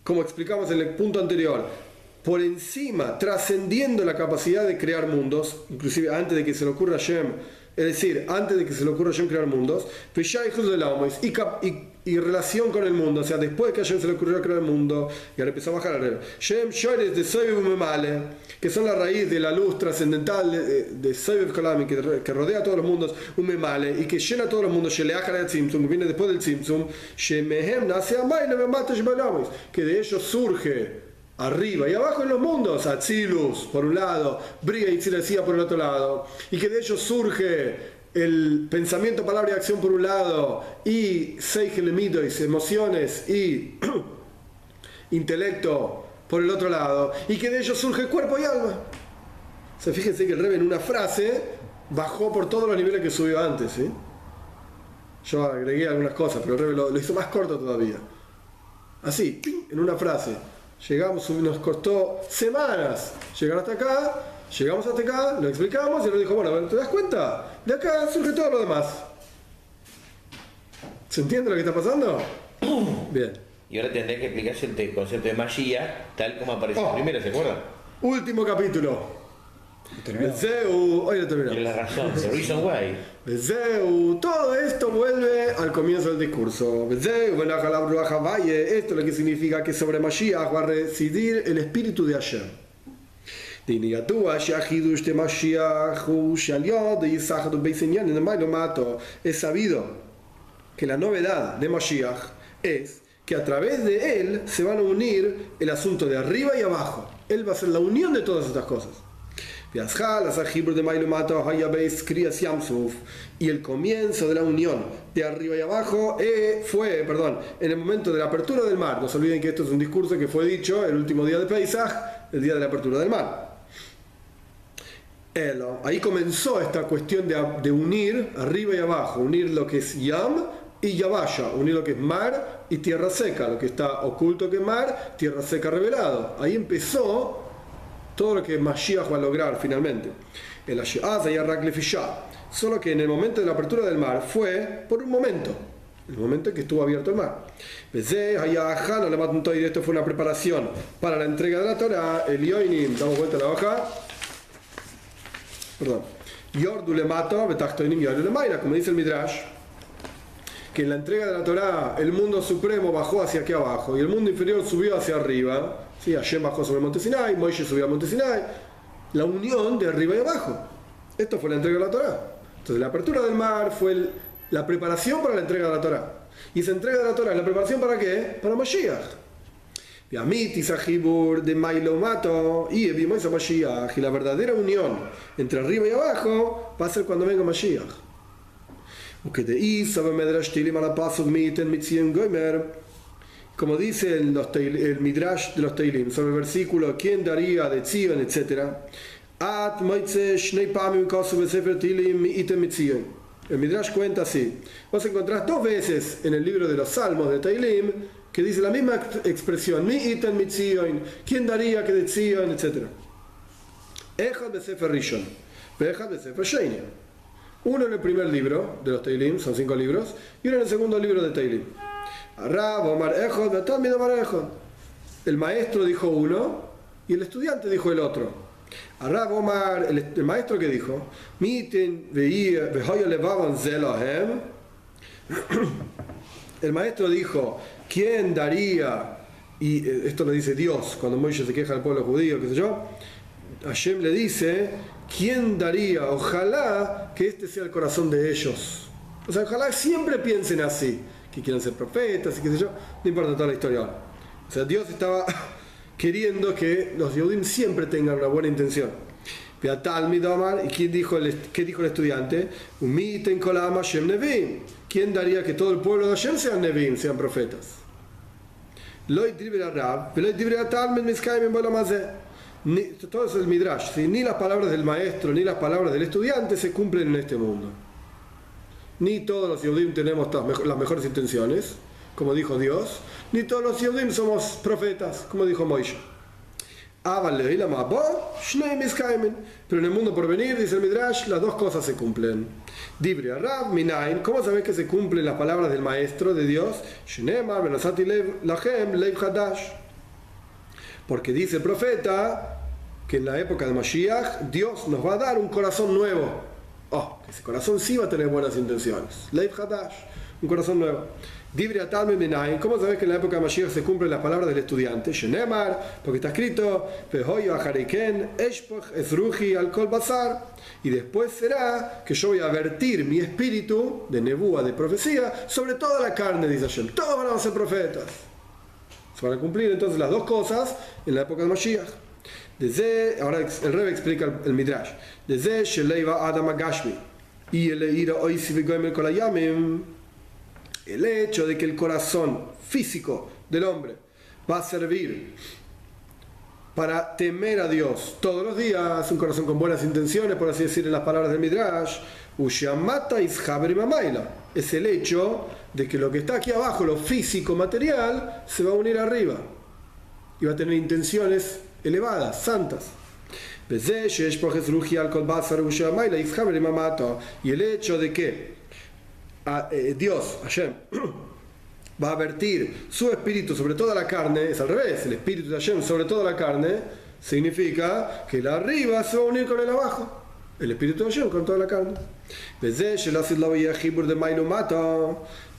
Speaker 1: Como explicamos en el punto anterior, por encima, trascendiendo la capacidad de crear mundos, inclusive antes de que se le ocurra a Hashem, es decir, antes de que se le ocurra a Hashem crear mundos, y y relación con el mundo, o sea, después que a Hashem se le ocurrió crear el mundo, y ahora empezó a bajar arriba. Shem Shoyres de Soiv Memale, que son la raíz de la luz trascendental de Soiv Kolami, que rodea a todos los mundos, un Memale, y que llena a todos los mundos, que viene después del Tzimtzum, Shemehem nace a Maile, que de ellos surge arriba y abajo en los mundos, Atzilus por un lado, Bria y Tzilesia por el otro lado, y que de ellos surge el pensamiento, palabra y acción por un lado, y Seigelemidois, emociones y intelecto por el otro lado, y que de ellos surge cuerpo y alma. O sea, fíjense que el Rebbe en una frase bajó por todos los niveles que subió antes, ¿sí? Yo agregué algunas cosas, pero el Rebbe lo hizo más corto todavía. Así, ¡ping!, en una frase. Llegamos, nos costó semanas llegar hasta acá. Llegamos hasta acá, lo explicamos y él dijo, bueno, ¿te das cuenta? De acá surge todo lo demás. ¿Se entiende lo que está pasando? Bien.
Speaker 2: Y ahora tendré que explicarse el concepto de Mashiach tal como apareció en primero, ¿se acuerdan?
Speaker 1: Último capítulo. Bezeu, hoy lo terminamos.
Speaker 2: Es la razón, the reason why.
Speaker 1: Bezeu, todo esto vuelve al comienzo del discurso. Bezeu, esto es lo que significa que sobre Mashiach va a residir el espíritu de Hashem. Es sabido que la novedad de Mashiach es que a través de él se van a unir el asunto de arriba y abajo. Él va a ser la unión de todas estas cosas. Y el comienzo de la unión de arriba y abajo fue en el momento de la apertura del mar. No se olviden que esto es un discurso que fue dicho el último día de Pesach, el día de la apertura del mar. Ahí comenzó esta cuestión de unir arriba y abajo, unir lo que es Yam y Yabasha, unir lo que es mar y tierra seca, lo que está oculto que es mar, tierra seca revelado. Ahí empezó todo lo que Mashiach va a lograr finalmente. Solo que en el momento de la apertura del mar fue por un momento, el momento en que estuvo abierto el mar. Y esto fue una preparación para la entrega de la Torah. El Yoinim, damos vuelta a la hoja. Perdón. Como dice el Midrash, que en la entrega de la Torah el mundo supremo bajó hacia aquí abajo y el mundo inferior subió hacia arriba. Sí, Hashem bajó sobre el monte Sinai, Moisés subió al monte Sinai. La unión de arriba y abajo. Esto fue la entrega de la Torah. Entonces la apertura del mar fue la preparación para la entrega de la Torah. Y esa entrega de la Torah, ¿la preparación para qué? Para Mashiach. Y la verdadera unión entre arriba y abajo va a ser cuando venga Mashiach. Como dice el Midrash de los Teilim sobre el versículo ¿quién daría de Tzion, etcétera? El Midrash cuenta así. Vos encontrás 2 veces en el libro de los Salmos de Teilim que dice la misma expresión, ¿quién daría que de Tzion, etcétera? Uno en el primer libro de los Teilim, son 5 libros, y uno en el segundo libro de Teilim. El maestro dijo uno y el estudiante dijo el otro. El maestro que dijo, el maestro dijo, ¿quién daría? Y esto lo dice Dios cuando Moisés se queja del pueblo judío, qué sé yo. Hashem le dice, ¿quién daría? Ojalá que este sea el corazón de ellos. O sea, ojalá siempre piensen así, que quieran ser profetas y qué sé yo. No importa toda la historia ahora. O sea, Dios estaba queriendo que los Yehudim siempre tengan una buena intención. ¿Y qué dijo el estudiante? ¿Quién daría que todo el pueblo de Hashem sean Nevim, sean profetas? Todo es el Midrash, ¿sí? Ni las palabras del maestro ni las palabras del estudiante se cumplen en este mundo. Ni todos los Yehudim tenemos las mejores intenciones, como dijo Dios, ni todos los Yehudim somos profetas, como dijo Moisés. Pero en el mundo por venir, dice el Midrash, las 2 cosas se cumplen. ¿Cómo sabes que se cumplen las palabras del maestro de Dios? Porque dice el profeta que en la época de Mashiach Dios nos va a dar un corazón nuevo. Que ese corazón sí va a tener buenas intenciones. Leiv Hadash, un corazón nuevo. ¿Cómo sabes que en la época de Mashiach se cumplen las palabras del estudiante? Porque está escrito, y después será que yo voy a vertir mi espíritu de nebúa, de profecía, sobre toda la carne, dice Hashem. Todos van a ser profetas. Se van a cumplir entonces las dos cosas en la época de Mashiach. Ahora el Rebbe explica el Midrash. Desde Sheleiva Adam Agashmi y el hecho de que el corazón físico del hombre va a servir para temer a Dios todos los días, un corazón con buenas intenciones, por así decir en las palabras del Midrash, es el hecho de que lo que está aquí abajo, lo físico, material, se va a unir arriba y va a tener intenciones elevadas, santas. Y el hecho de que Dios, Hashem, va a vertir su espíritu sobre toda la carne, es al revés, el espíritu de Hashem sobre toda la carne, significa que el arriba se va a unir con el abajo, el espíritu de Hashem con toda la carne. Y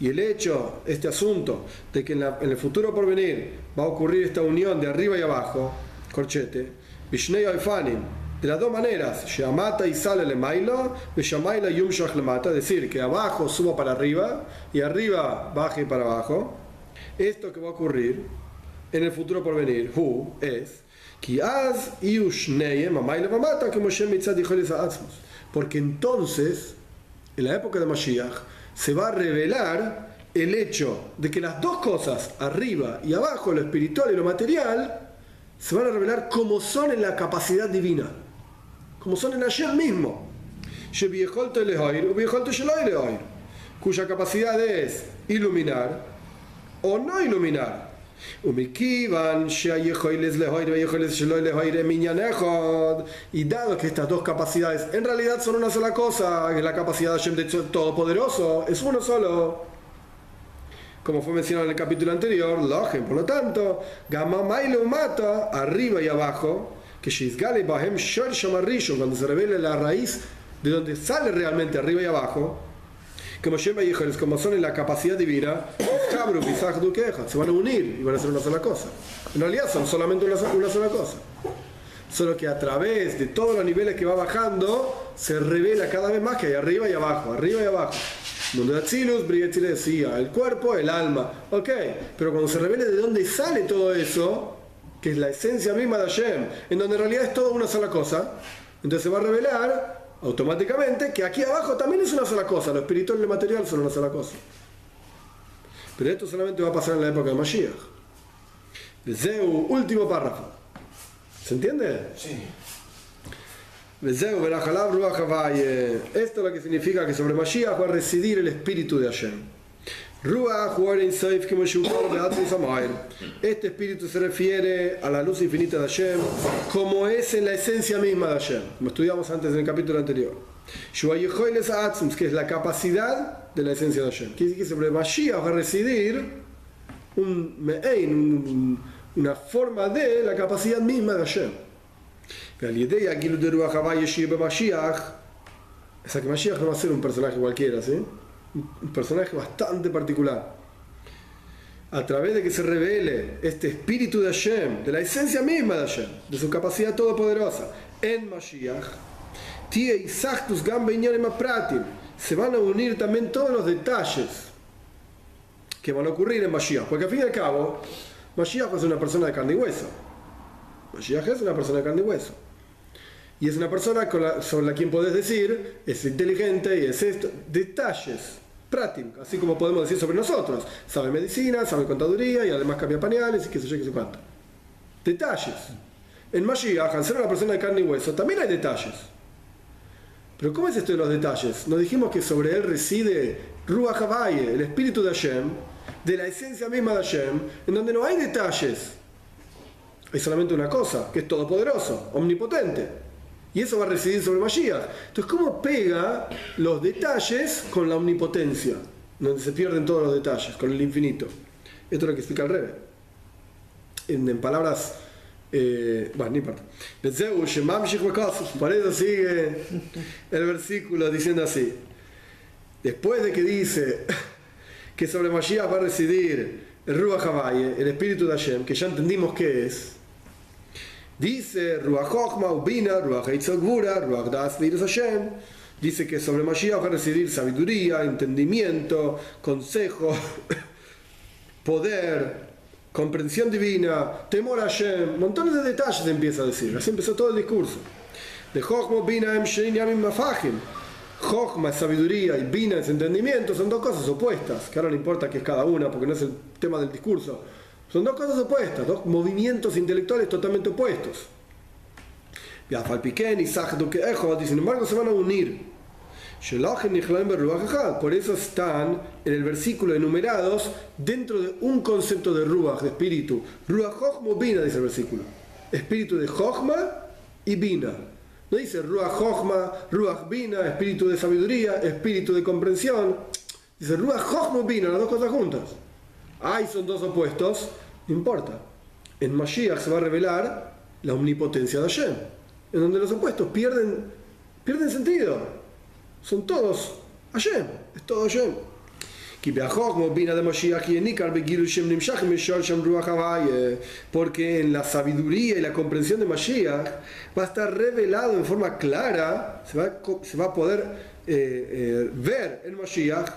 Speaker 1: el hecho, este asunto, de que en el futuro por venir va a ocurrir esta unión de arriba y abajo, corchete, de las dos maneras, Sheamata y sale le mailo, Shamaila yum shach le mata, es decir, que abajo suba para arriba y arriba baje para abajo. Esto que va a ocurrir en el futuro por venir, es porque entonces, en la época de Mashiach, se va a revelar el hecho de que las dos cosas, arriba y abajo, lo espiritual y lo material, se van a revelar como son en la capacidad divina, como son en Hashem mismo, cuya capacidad es iluminar o no iluminar. Y dado que estas dos capacidades en realidad son una sola cosa, que es la capacidad de Hashem de Todopoderoso, es uno solo, como fue mencionado en el capítulo anterior, por lo tanto, mata, arriba y abajo, que cuando se revela la raíz de donde sale realmente arriba y abajo, como son en la capacidad divina, se van a unir y van a ser una sola cosa. En realidad son solamente una sola cosa. Solo que a través de todos los niveles que va bajando, se revela cada vez más que hay arriba y abajo, arriba y abajo. Mundo de Atzilus, Brigatzile decía, el cuerpo, el alma. Ok, pero cuando se revela de dónde sale todo eso, que es la esencia misma de Hashem, en donde en realidad es toda una sola cosa, entonces se va a revelar automáticamente que aquí abajo también es una sola cosa, lo espiritual y lo material son una sola cosa. Pero esto solamente va a pasar en la época de Mashiach. Zeu, último párrafo. ¿Se entiende?
Speaker 3: Sí.
Speaker 1: Esto es lo que significa que sobre Mashiach va a residir el espíritu de Hashem. Este espíritu se refiere a la luz infinita de Hashem, como es en la esencia misma de Hashem, como estudiamos antes en el capítulo anterior, que es la capacidad de la esencia de Hashem. Quiere decir que sobre Mashiach va a residir una forma de la capacidad misma de Hashem. La idea que Mashiach no va a ser un personaje cualquiera, ¿sí? Un personaje bastante particular. A través de que se revele este espíritu de Hashem, de la esencia misma de Hashem, de su capacidad todopoderosa, en Mashiach, se van a unir también todos los detalles que van a ocurrir en Mashiach, porque al fin y al cabo, Mashiach es una persona de carne y hueso. Mashiach es una persona de carne y hueso. Y es una persona sobre la quien podés decir, es inteligente y es esto, detalles prácticos, así como podemos decir sobre nosotros. Sabe medicina, sabe contaduría y además cambia pañales y qué sé yo, qué sé cuánto. Detalles. En Mashiach, al ser una persona de carne y hueso, también hay detalles. Pero ¿cómo es esto de los detalles? Nos dijimos que sobre él reside Ruach Havaye, el espíritu de Hashem, de la esencia misma de Hashem, en donde no hay detalles. Hay solamente una cosa, que es todopoderoso, omnipotente. Y eso va a residir sobre Mashiach. Entonces, ¿cómo pega los detalles con la omnipotencia? Donde se pierden todos los detalles, con el infinito. Esto es lo que explica el Rebbe. En palabras... bueno, no importa. Por eso sigue el versículo diciendo así. Después de que dice que sobre Mashiach va a residir el Ruach Havaye, el espíritu de Hashem, que ya entendimos qué es. Dice Ruach Chochma, Ubina, Ruach Eitzah Gvura, Ruach Das Veiras Hashem. Dice que sobre Mashiach va a residir sabiduría, entendimiento, consejo, poder, comprensión divina, temor a Hashem, montones de detalles empieza a decir. Así empezó todo el discurso. De Chochma, Bina, Em Shein Yamim Mafahim. Chochma es sabiduría y Bina es entendimiento, son dos cosas opuestas, que ahora no importa qué es cada una porque no es el tema del discurso. Son dos cosas opuestas, dos movimientos intelectuales totalmente opuestos. Y sin embargo se van a unir. Por eso están en el versículo enumerados dentro de un concepto de Ruach, de espíritu. Ruach Chochma Bina, dice el versículo. Espíritu de Chochma y Bina. No dice Ruach Chochma, Ruach Bina, espíritu de sabiduría, espíritu de comprensión. Dice Ruach Chochma Bina, las dos cosas juntas. Ahí son dos opuestos, no importa. En Mashiach se va a revelar la omnipotencia de Hashem, en donde los opuestos pierden sentido. Son todos Hashem, es todo Hashem. Porque en la sabiduría y la comprensión de Mashiach va a estar revelado en forma clara, se va a poder ver en Mashiach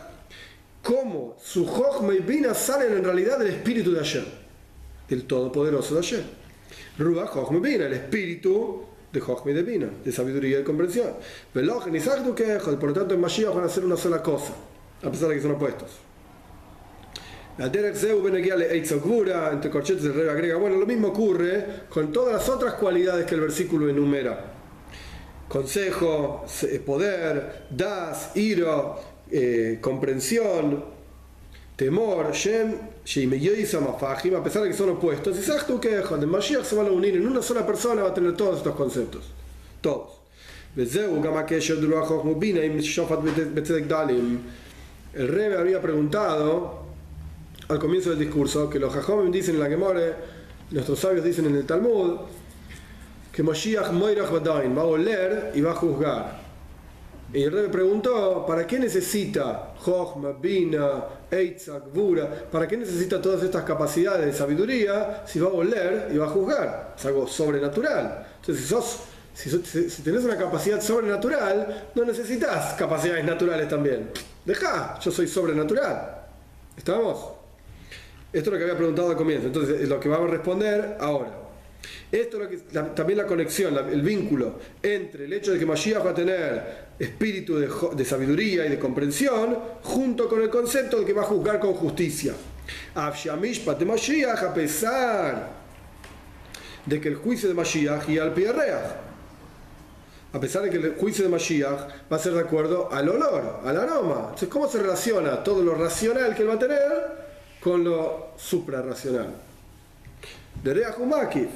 Speaker 1: cómo su Chochma y Bina salen en realidad del espíritu de Hashem, del todopoderoso de Hashem. Ruach Chochma Bina, el espíritu de Chochma y de Bina, de sabiduría y comprensión. Por lo tanto en Mashiach van a ser una sola cosa, a pesar de que son opuestos. Entre corchetes el rey agrega, bueno, lo mismo ocurre con todas las otras cualidades que el versículo enumera: consejo, poder, das, ira, comprensión, temor, Shem, a pesar de que son opuestos. Y de Mashiach se van a unir en una sola persona, va a tener todos estos conceptos, todos. El Rebbe había preguntado al comienzo del discurso que los Jajomim dicen en la Gemore, nuestros sabios dicen en el Talmud, que Mashiach Moirach Badain va a oler y va a juzgar. Y el Rebbe preguntó, ¿para qué necesita Chochma, Bina, Eitzah, Gvura? ¿Para qué necesita todas estas capacidades de sabiduría si va a oler y va a juzgar? Es algo sobrenatural. Entonces, si tenés una capacidad sobrenatural, no necesitas capacidades naturales también. Deja, yo soy sobrenatural. ¿Estamos? Esto es lo que había preguntado al comienzo. Entonces, es lo que vamos a responder ahora. Esto es lo que, también la conexión, el vínculo entre el hecho de que Mashiach va a tener espíritu de sabiduría y de comprensión, junto con el concepto de que va a juzgar con justicia. A pesar de que el juicio de Mashiach y al Piarreach, a pesar de que el juicio de Mashiach va a ser de acuerdo al olor, al aroma. Entonces, ¿cómo se relaciona todo lo racional que él va a tener con lo suprarracional? De Reach Umakif.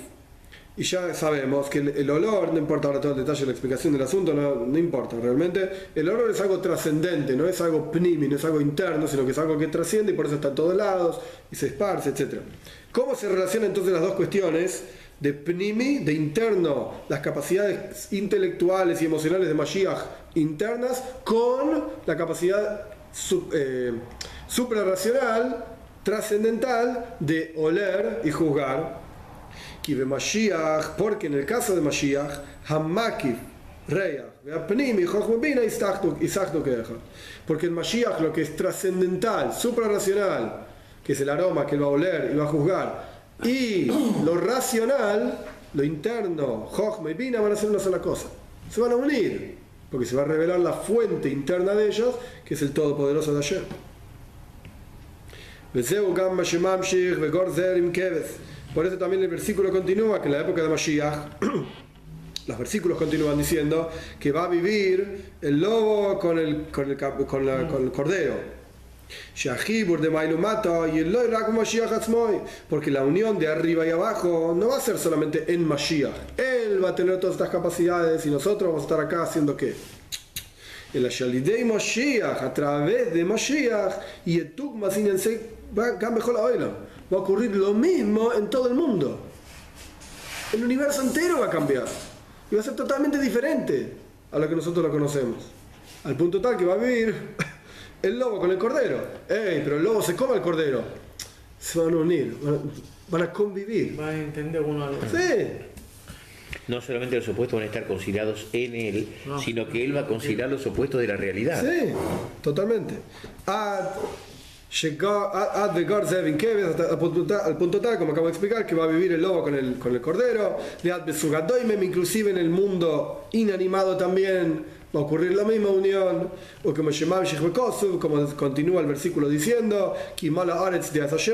Speaker 1: Y ya sabemos que el olor, no importa ahora todo el detalle de la explicación del asunto, no importa realmente. El olor es algo trascendente, no es algo pnimi, no es algo interno, sino que es algo que trasciende y por eso está en todos lados y se esparce, etc. ¿Cómo se relacionan entonces las dos cuestiones? De pnimi, de interno, las capacidades intelectuales y emocionales de Mashiach internas, con la capacidad suprarracional, trascendental, de oler y juzgar. Porque en el caso de Mashiach, porque en Mashiach lo que es trascendental, suprarracional, que es el aroma que él va a oler y va a juzgar, y lo racional, lo interno, Chochma y Bina, van a ser una sola cosa. Se van a unir, porque se va a revelar la fuente interna de ellos, que es el Todopoderoso de Hashem. Por eso también el versículo continúa, que en la época de Mashiach, los versículos continúan diciendo que va a vivir el lobo con el cordero. Porque la unión de arriba y abajo no va a ser solamente en Mashiach. Él va a tener todas estas capacidades y nosotros vamos a estar acá haciendo ¿qué? El Ashalidei Mashiach, a través de Mashiach, y el Tukma sin va a ocurrir lo mismo en todo el mundo. El universo entero va a cambiar y va a ser totalmente diferente a lo que nosotros lo conocemos, al punto tal que va a vivir el lobo con el cordero. Pero el lobo se come al cordero. Se van a unir, van a convivir.
Speaker 4: Van a entender uno al otro.
Speaker 1: Sí.
Speaker 2: No solamente los opuestos van a estar considerados en él, sino que él va a considerar los opuestos de la realidad.
Speaker 1: Sí, totalmente. Al punto tal, como acabo de explicar, que va a vivir el lobo con el cordero. Inclusive en el mundo inanimado también va a ocurrir la misma unión. O como continúa el versículo diciendo,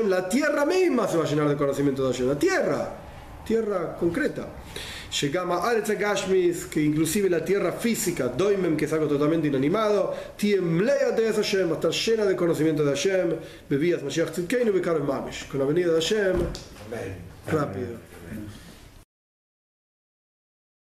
Speaker 1: la tierra misma se va a llenar de conocimiento de Hashem. La tierra concreta. Llegamos a Aretz Gashmis, que inclusive la tierra física, Doimem, que es algo totalmente inanimado, Tiemlea de Hashem, va a estar llena de conocimiento de Hashem, Bebias Mashiach Tzidkeinu Bekarim Mamish, con la venida de Hashem, rápido.